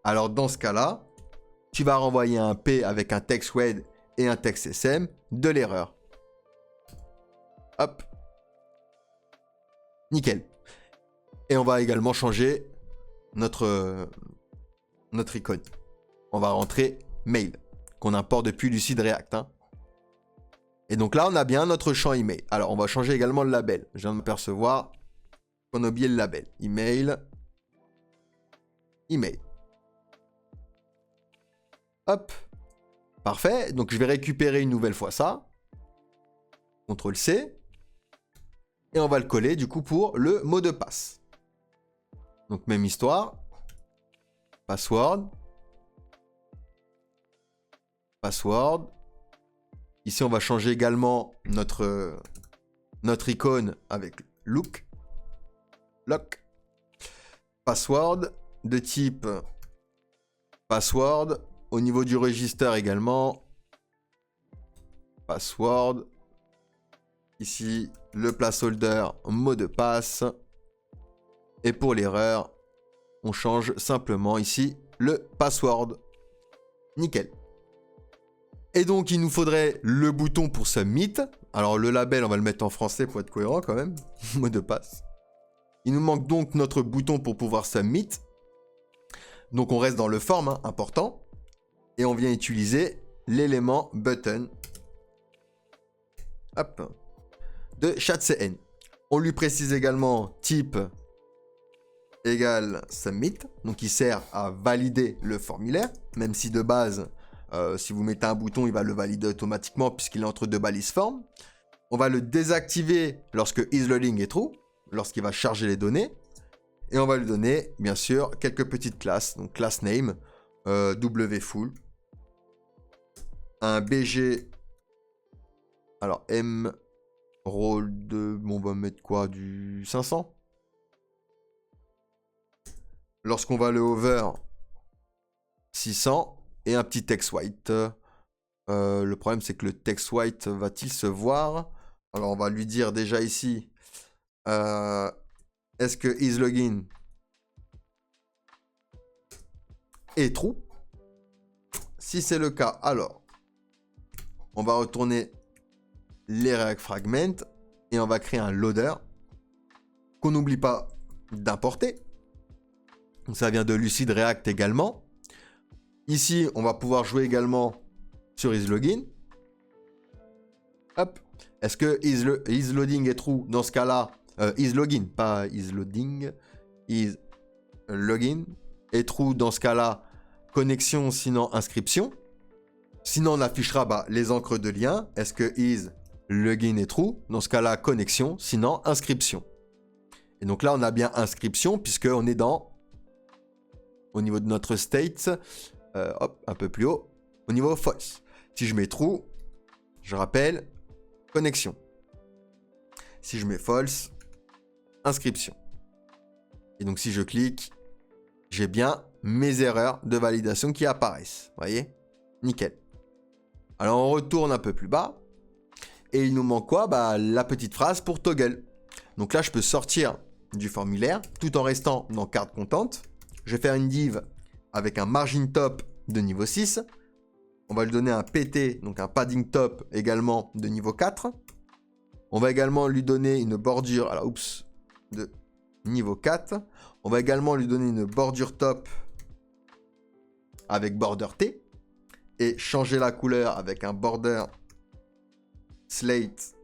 Speaker 1: alors dans ce cas-là, tu vas renvoyer un P avec un texte wed et un texte SM de l'erreur. Hop. Nickel. Et on va également changer notre icône. On va rentrer mail, qu'on importe depuis Lucid React. Et donc là, on a bien notre champ email. Alors, on va changer également le label. Je viens de m'apercevoir qu'on a oublié le label. Email. Email. Hop. Parfait. Donc, je vais récupérer une nouvelle fois ça. CTRL-C. Et on va le coller, du coup, pour le mot de passe. Donc, même histoire. Password. Password. Ici, on va changer également notre icône avec look. Lock. Password de type password. Au niveau du register également. Password. Ici, le placeholder mot de passe. Et pour l'erreur, on change simplement ici le password. Nickel. Et donc, il nous faudrait le bouton pour submit. Alors, le label, on va le mettre en français pour être cohérent quand même. Mot de passe. Il nous manque donc notre bouton pour pouvoir submit. Donc, on reste dans le form, important. Et on vient utiliser l'élément button. Hop. De chatCN. On lui précise également type égale submit. Donc, il sert à valider le formulaire. Même si de base, Si vous mettez un bouton, il va le valider automatiquement puisqu'il est entre deux balises formes. On va le désactiver lorsque isLoading est true, lorsqu'il va charger les données. Et on va lui donner, bien sûr, quelques petites classes. Donc, class name, wfull, un bg, alors m, rôle de, bon, on va mettre quoi, du 500. Lorsqu'on va le over, 600, et un petit text white. Le problème, c'est que le text white va-t-il se voir? Alors, on va lui dire déjà ici, est-ce que isLogin est true? Si c'est le cas, alors, on va retourner les React Fragments et on va créer un loader qu'on n'oublie pas d'importer. Ça vient de Lucid React également. Ici, on va pouvoir jouer également sur isLogin. Hop. Est-ce que isLoading est true? Dans ce cas-là, isLogin, pas isLoading, isLogin est true. Dans ce cas-là, connexion, sinon inscription. Sinon, on affichera les encres de lien. Est-ce que isLogin est true? Dans ce cas-là, connexion, sinon inscription. Et donc là, on a bien inscription puisqu'on est au niveau de notre state, hop, un peu plus haut, au niveau false. Si je mets true, je rappelle, connexion. Si je mets false, inscription. Et donc si je clique, j'ai bien mes erreurs de validation qui apparaissent. Vous voyez? Nickel. Alors on retourne un peu plus bas. Et il nous manque quoi? La petite phrase pour toggle. Donc là, je peux sortir du formulaire tout en restant dans carte contente. Je vais faire une div avec un margin top de niveau 6. On va lui donner un PT, donc un padding top également de niveau 4. On va également lui donner une bordure, alors oups, de niveau 4. On va également lui donner une bordure top avec border T. Et changer la couleur avec un border slate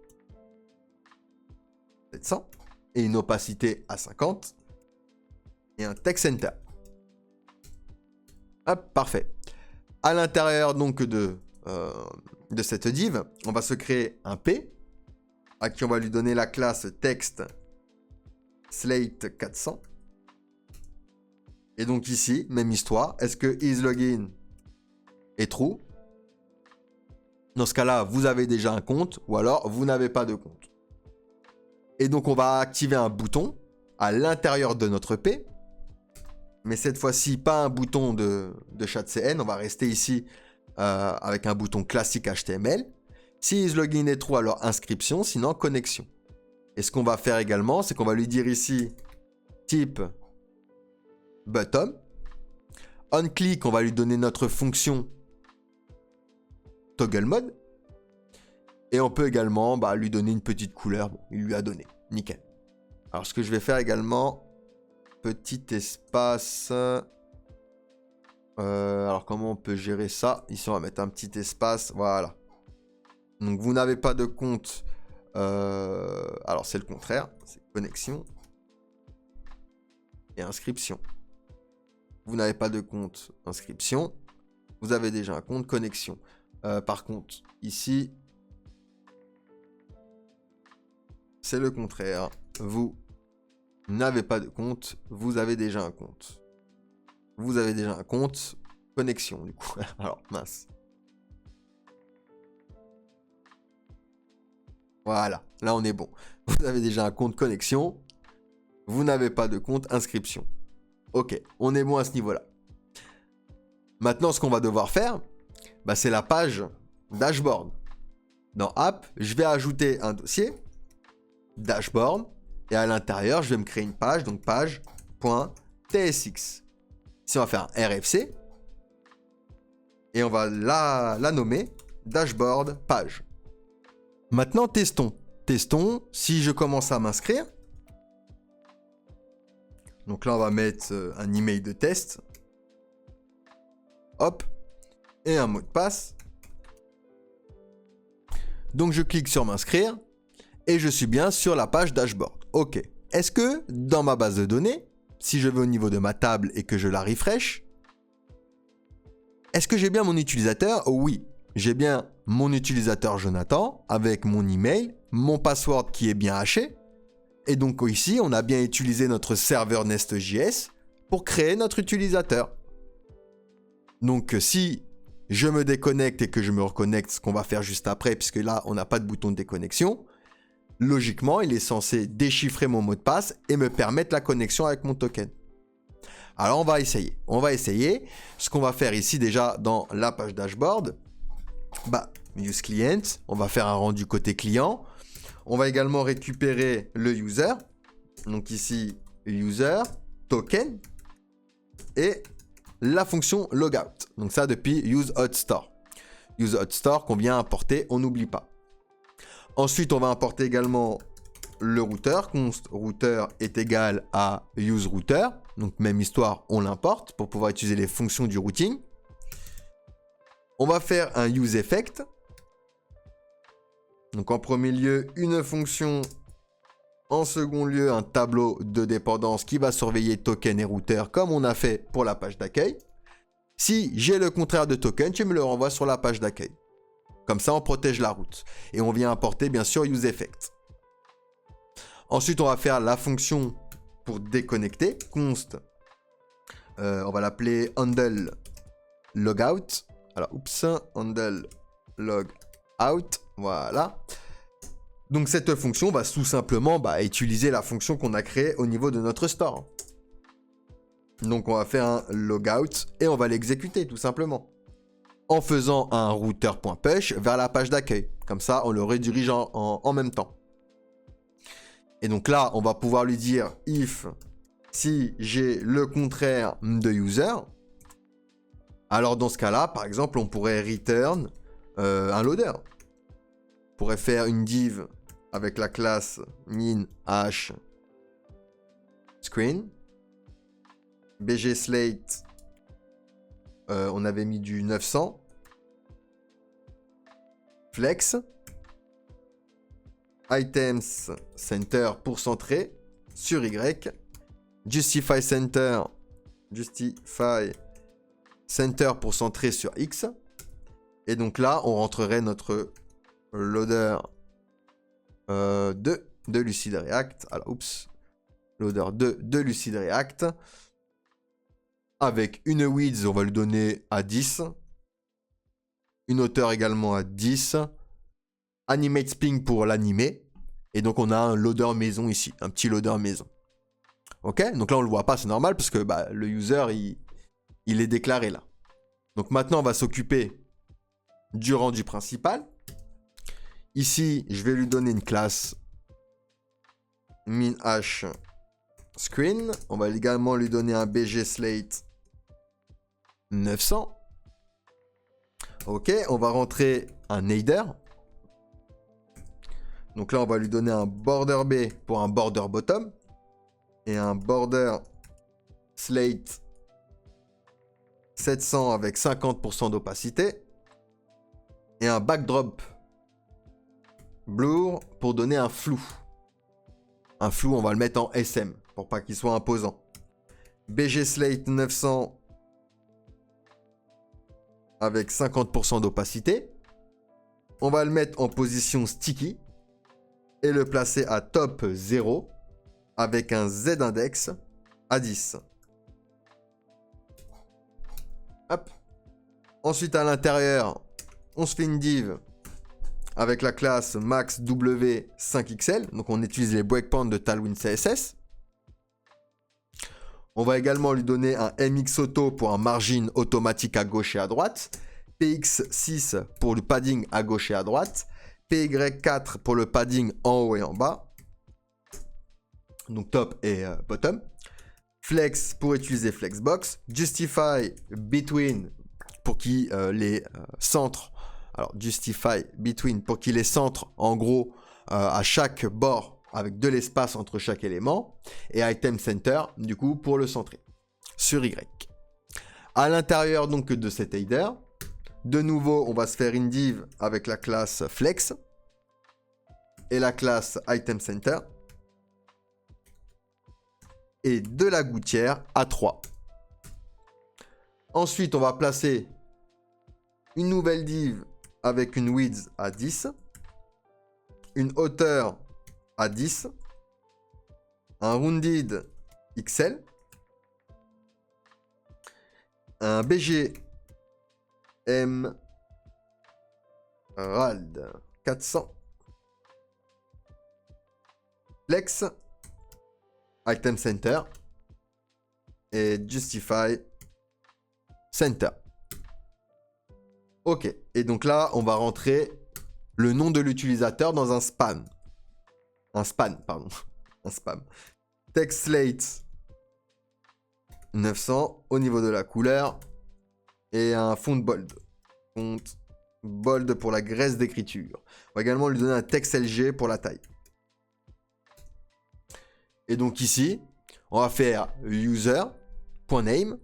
Speaker 1: 700. Et une opacité à 50. Et un text center. Hop, parfait. À l'intérieur donc de cette div, on va se créer un P à qui on va lui donner la classe text slate 400. Et donc ici, même histoire. Est-ce que isLogin est true? Dans ce cas-là, vous avez déjà un compte ou alors vous n'avez pas de compte. Et donc on va activer un bouton à l'intérieur de notre P. Mais cette fois-ci, pas un bouton de chat-CN. On va rester ici avec un bouton classique HTML. Si isLogin est true, alors inscription, sinon connexion. Et ce qu'on va faire également, c'est qu'on va lui dire ici type bottom. On click, on va lui donner notre fonction toggle mode. Et on peut également lui donner une petite couleur. Bon, il lui a donné. Nickel. Alors, ce que je vais faire également... Petit espace. Alors, comment on peut gérer ça? Ici, on va mettre un petit espace. Voilà. Donc, vous n'avez pas de compte. Alors, c'est le contraire. C'est connexion. Et inscription. Vous n'avez pas de compte. Inscription. Vous avez déjà un compte. Connexion. Par contre, ici, c'est le contraire. Vous n'avez pas de compte, vous avez déjà un compte. Vous avez déjà un compte, connexion du coup. Alors, mince. Voilà, là on est bon. Vous avez déjà un compte connexion, vous n'avez pas de compte inscription. Ok, on est bon à ce niveau-là. Maintenant, ce qu'on va devoir faire, c'est la page dashboard. Dans App, je vais ajouter un dossier, dashboard. Et à l'intérieur, je vais me créer une page, donc page.tsx. Ici, on va faire un RFC. Et on va la nommer dashboard page. Maintenant, testons. Testons si je commence à m'inscrire. Donc là, on va mettre un email de test. Hop. Et un mot de passe. Donc, je clique sur m'inscrire. Et je suis bien sur la page dashboard. Ok. Est-ce que dans ma base de données, si je vais au niveau de ma table et que je la refresh, Est-ce que j'ai bien mon utilisateur? Oui, j'ai bien mon utilisateur Jonathan avec mon email, mon password qui est bien haché. Et donc ici, on a bien utilisé notre serveur Nest.js pour créer notre utilisateur. Donc si je me déconnecte et que je me reconnecte, ce qu'on va faire juste après, puisque là, on n'a pas de bouton de déconnexion, logiquement, il est censé déchiffrer mon mot de passe et me permettre la connexion avec mon token. Alors, on va essayer. On va essayer. Ce qu'on va faire ici, déjà, dans la page dashboard, use client, on va faire un rendu côté client. On va également récupérer le user. Donc ici, user, token, et la fonction logout. Donc ça depuis useHotStore. useHotStore qu'on vient importer, on n'oublie pas. Ensuite, on va importer également le routeur. Const routeur est égal à useRouter. Donc même histoire, on l'importe pour pouvoir utiliser les fonctions du routing. On va faire un useEffect. Donc en premier lieu, une fonction. En second lieu, un tableau de dépendance qui va surveiller token et routeur comme on a fait pour la page d'accueil. Si j'ai le contraire de token, tu me le renvoies sur la page d'accueil. Comme ça, on protège la route. Et on vient importer, bien sûr, useEffect. Ensuite, on va faire la fonction pour déconnecter. Const, on va l'appeler handle logout. Alors, handle logout. Voilà. Donc, cette fonction va tout simplement utiliser la fonction qu'on a créée au niveau de notre store. Donc, on va faire un logout et on va l'exécuter, tout simplement. En faisant un router.push vers la page d'accueil. Comme ça, on le redirige en même temps. Et donc là, on va pouvoir lui dire if si j'ai le contraire de user. Alors dans ce cas-là, par exemple, on pourrait return un loader. On pourrait faire une div avec la classe min h screen. bgslate, on avait mis du 900. Flex. Items center pour centrer sur Y. Justify center pour centrer sur X. Et donc là, on rentrerait notre loader de Lucid React. Alors, loader de Lucid React. Avec une width, on va lui donner à 10. Une hauteur également à 10. Animate Spring pour l'animer. Et donc, on a un loader maison ici. Un petit loader maison. Ok? Donc là, on ne le voit pas, c'est normal, parce que le user, il est déclaré là. Donc maintenant, on va s'occuper du rendu principal. Ici, je vais lui donner une classe min_h screen. On va également lui donner un bgslate 900. Ok, on va rentrer un header. Donc là, on va lui donner un border B pour un border bottom. Et un border slate 700 avec 50% d'opacité. Et un backdrop blur pour donner un flou. Un flou, on va le mettre en SM pour pas qu'il soit imposant. bgslate 900 avec 50% d'opacité. On va le mettre en position sticky et le placer à top 0 avec un z-index à 10. Hop. Ensuite, à l'intérieur, on se fait une div avec la classe maxw5xl. Donc, on utilise les breakpoints de Tailwind CSS. On va également lui donner un mxauto pour un margin automatique à gauche et à droite. px6 pour le padding à gauche et à droite. py4 pour le padding en haut et en bas. Donc top et bottom. Flex pour utiliser Flexbox. Justify between pour qu'il les centre. Alors justify between pour qu'il les centre en gros à chaque bord avec de l'espace entre chaque élément. Et item center du coup pour le centrer sur Y. À l'intérieur donc de cet header, de nouveau on va se faire une div avec la classe Flex et la classe item center. Et de la gouttière à 3. Ensuite, on va placer une nouvelle div avec une width à 10, une hauteur à 10, un rounded XL, un BG Emerald 400, Flex, Item Center et Justify Center. Ok, et donc là, on va rentrer le nom de l'utilisateur dans un span. Un span, pardon. Un spam. Text slate 900 au niveau de la couleur et un font bold. Font bold pour la graisse d'écriture. On va également lui donner un texte LG pour la taille. Et donc ici, on va faire user.name,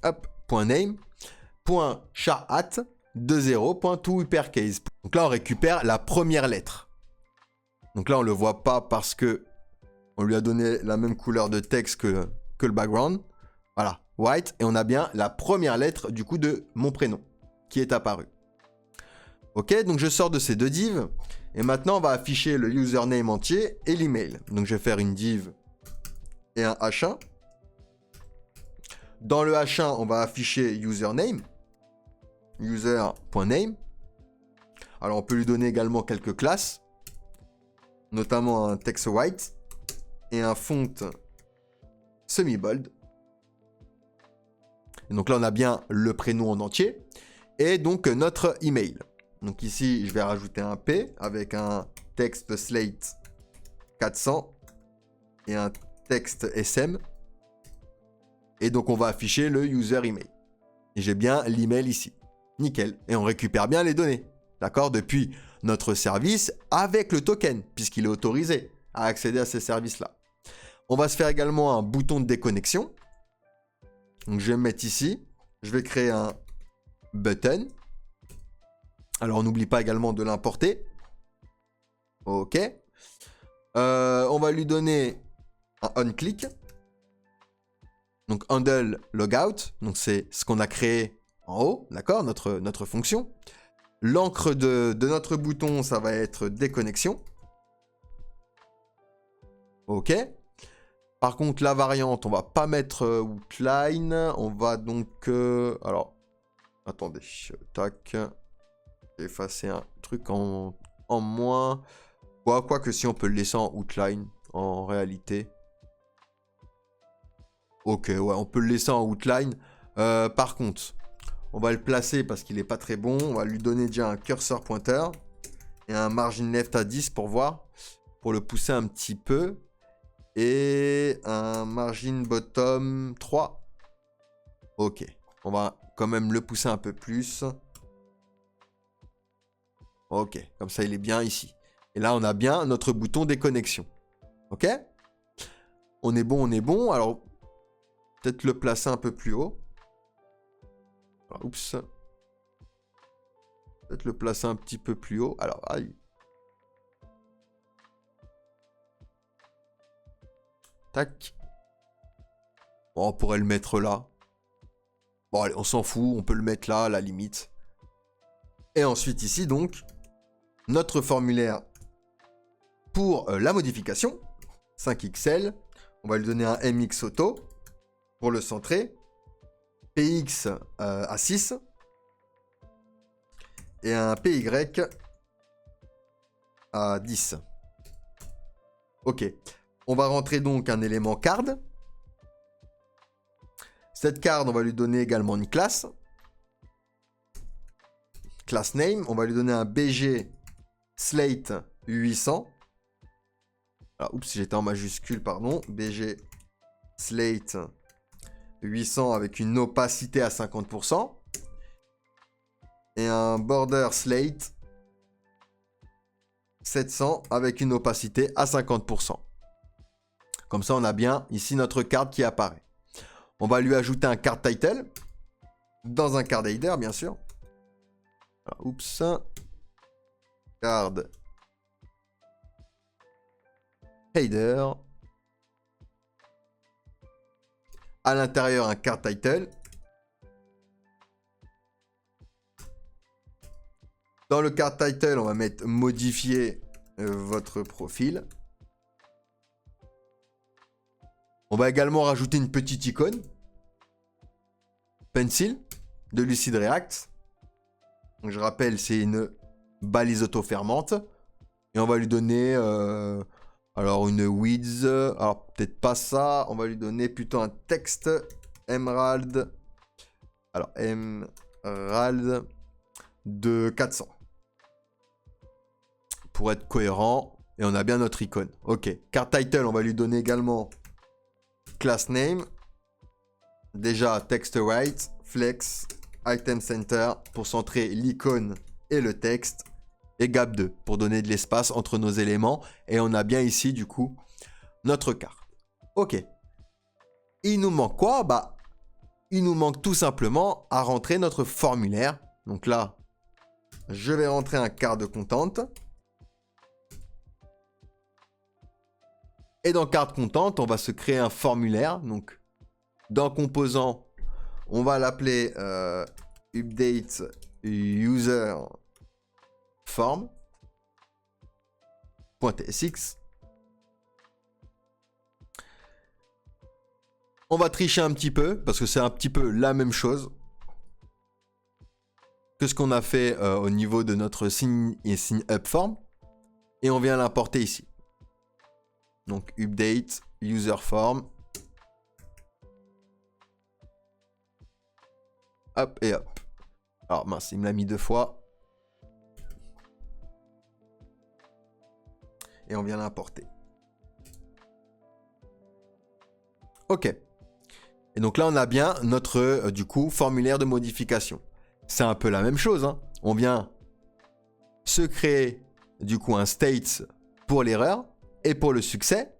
Speaker 1: hop, .name, .chahat 20.toUppercase. Donc là, on récupère la première lettre. Donc là, on le voit pas parce que on lui a donné la même couleur de texte que le background. Voilà, white. Et on a bien la première lettre du coup de mon prénom qui est apparue. Ok, donc je sors de ces deux divs. Et maintenant, on va afficher le username entier et l'email. Donc je vais faire une div et un H1. Dans le H1, on va afficher username. User.name. Alors on peut lui donner également quelques classes. Notamment un text white et un font semi-bold. Et donc là, on a bien le prénom en entier et donc notre email. Donc ici, je vais rajouter un P avec un text slate 400 et un texte SM. Et donc, on va afficher le user email. Et j'ai bien l'email ici. Nickel. Et on récupère bien les données. D'accord? Depuis notre service avec le token, puisqu'il est autorisé à accéder à ces services-là. On va se faire également un bouton de déconnexion. Donc, je vais me mettre ici. Je vais créer un button. Alors, on n'oublie pas également de l'importer. OK. On va lui donner un onClick. Donc, handle logout. Donc, c'est ce qu'on a créé en haut. D'accord? Notre fonction. L'encre de notre bouton, ça va être déconnexion. OK. Par contre, la variante, on va pas mettre outline. On va donc... alors, attendez. Tac. Effacer un truc en moins. Quoi que si on peut le laisser en outline, en réalité. Ok, ouais, on peut le laisser en outline. Par contre, on va le placer parce qu'il n'est pas très bon. On va lui donner déjà un curseur pointeur et un margin left à 10 pour voir. Pour le pousser un petit peu. Et un margin bottom 3. Ok, on va quand même le pousser un peu plus. Ok, comme ça il est bien ici. Et là on a bien notre bouton déconnexion. Ok? On est bon, on est bon. Alors, peut-être le placer un peu plus haut. Alors, oups. Peut-être le placer un petit peu plus haut. Alors, aïe. Tac. Bon, on pourrait le mettre là. Bon, allez, on s'en fout. On peut le mettre là, à la limite. Et ensuite, ici, donc, notre formulaire pour la modification. 5XL. On va lui donner un MX auto pour le centrer. PX à 6. Et un PY à 10. Ok. On va rentrer donc un élément card. Cette card, on va lui donner également une classe. Class name. On va lui donner un BG slate 800. Alors, oups, j'étais en majuscule, pardon. BG slate 800 avec une opacité à 50%. Et un border slate 700 avec une opacité à 50%. Comme ça, on a bien ici notre carte qui apparaît. On va lui ajouter un card title dans un card header, bien sûr. Alors, oups. Card header. À l'intérieur, un card title. Dans le card title, on va mettre modifier votre profil. On va également rajouter une petite icône. Pencil de Lucid React. Donc, je rappelle, c'est une balise auto-fermante. Et on va lui donner alors une width. Alors peut-être pas ça. On va lui donner plutôt un texte Emerald. Alors Emerald de 400. Pour être cohérent. Et on a bien notre icône. Ok. Card title, on va lui donner également class name. Déjà text right, flex, item center pour centrer l'icône et le texte. Et gap 2 pour donner de l'espace entre nos éléments. Et on a bien ici du coup notre carte. Ok. Il nous manque quoi? Bah, il nous manque tout simplement à rentrer notre formulaire. Donc là, je vais rentrer un card content. Et dans carte content, on va se créer un formulaire. Donc, dans composant, on va l'appeler update user form .tsx. On va tricher un petit peu parce que c'est un petit peu la même chose que ce qu'on a fait au niveau de notre sign et sign up form. Et on vient l'importer ici. Donc, update user form. Hop et hop. Alors mince, il me l'a mis 2 fois. Et on vient l'importer. Ok. Et donc là, on a bien notre, du coup, formulaire de modification. C'est un peu la même chose, hein. On vient se créer, du coup, un state pour l'erreur et pour le succès.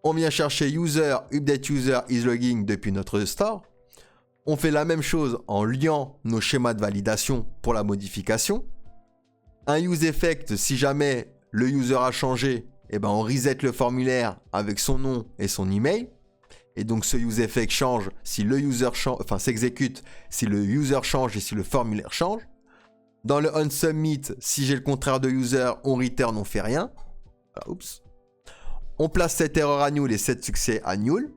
Speaker 1: On vient chercher user, update user is logging depuis notre store. On fait la même chose en liant nos schémas de validation pour la modification. Un use effect, si jamais le user a changé, eh ben on reset le formulaire avec son nom et son email. Et donc ce use effect change si le user change, enfin s'exécute si le user change et si le formulaire change. Dans le onSubmit, si j'ai le contraire de user, on return, on fait rien. Ah, oups. On place cette erreur à null et cette succès à null.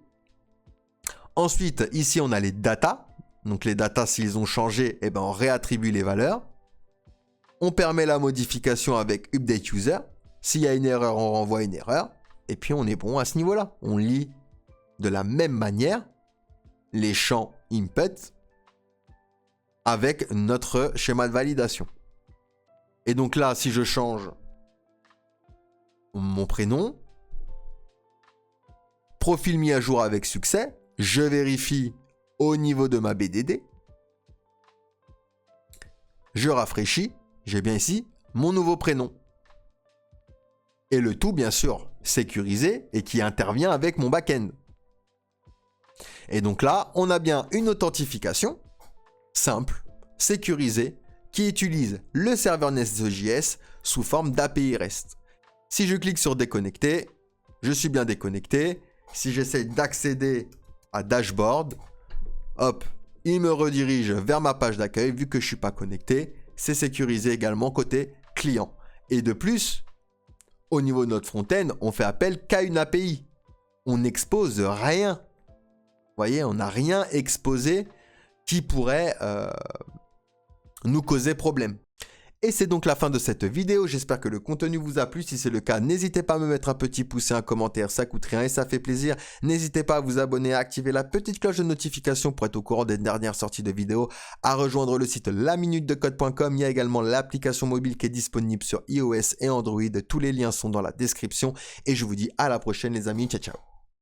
Speaker 1: Ensuite, ici, on a les datas. Donc, les datas, s'ils ont changé, eh ben, on réattribue les valeurs. On permet la modification avec update user. S'il y a une erreur, on renvoie une erreur. Et puis, on est bon à ce niveau-là. On lit de la même manière les champs input avec notre schéma de validation. Et donc là, si je change mon prénom, profil mis à jour avec succès, je vérifie au niveau de ma BDD, je rafraîchis, j'ai bien ici mon nouveau prénom. Et le tout, bien sûr, sécurisé et qui intervient avec mon back-end. Et donc là, on a bien une authentification simple, sécurisée, qui utilise le serveur Nest.js sous forme d'API REST. Si je clique sur déconnecter, je suis bien déconnecté. Si j'essaie d'accéder à Dashboard, hop, il me redirige vers ma page d'accueil. Vu que je ne suis pas connecté, c'est sécurisé également côté client. Et de plus, au niveau de notre front-end, on fait appel qu'à une API. On n'expose rien. Vous voyez, on n'a rien exposé qui pourrait nous causer problème. Et c'est donc la fin de cette vidéo, j'espère que le contenu vous a plu. Si c'est le cas, n'hésitez pas à me mettre un petit pouce et un commentaire, ça coûte rien et ça fait plaisir. N'hésitez pas à vous abonner, à activer la petite cloche de notification pour être au courant des dernières sorties de vidéos, à rejoindre le site laminutedecode.com. Il y a également l'application mobile qui est disponible sur iOS et Android. Tous les liens sont dans la description et je vous dis à la prochaine les amis, ciao ciao.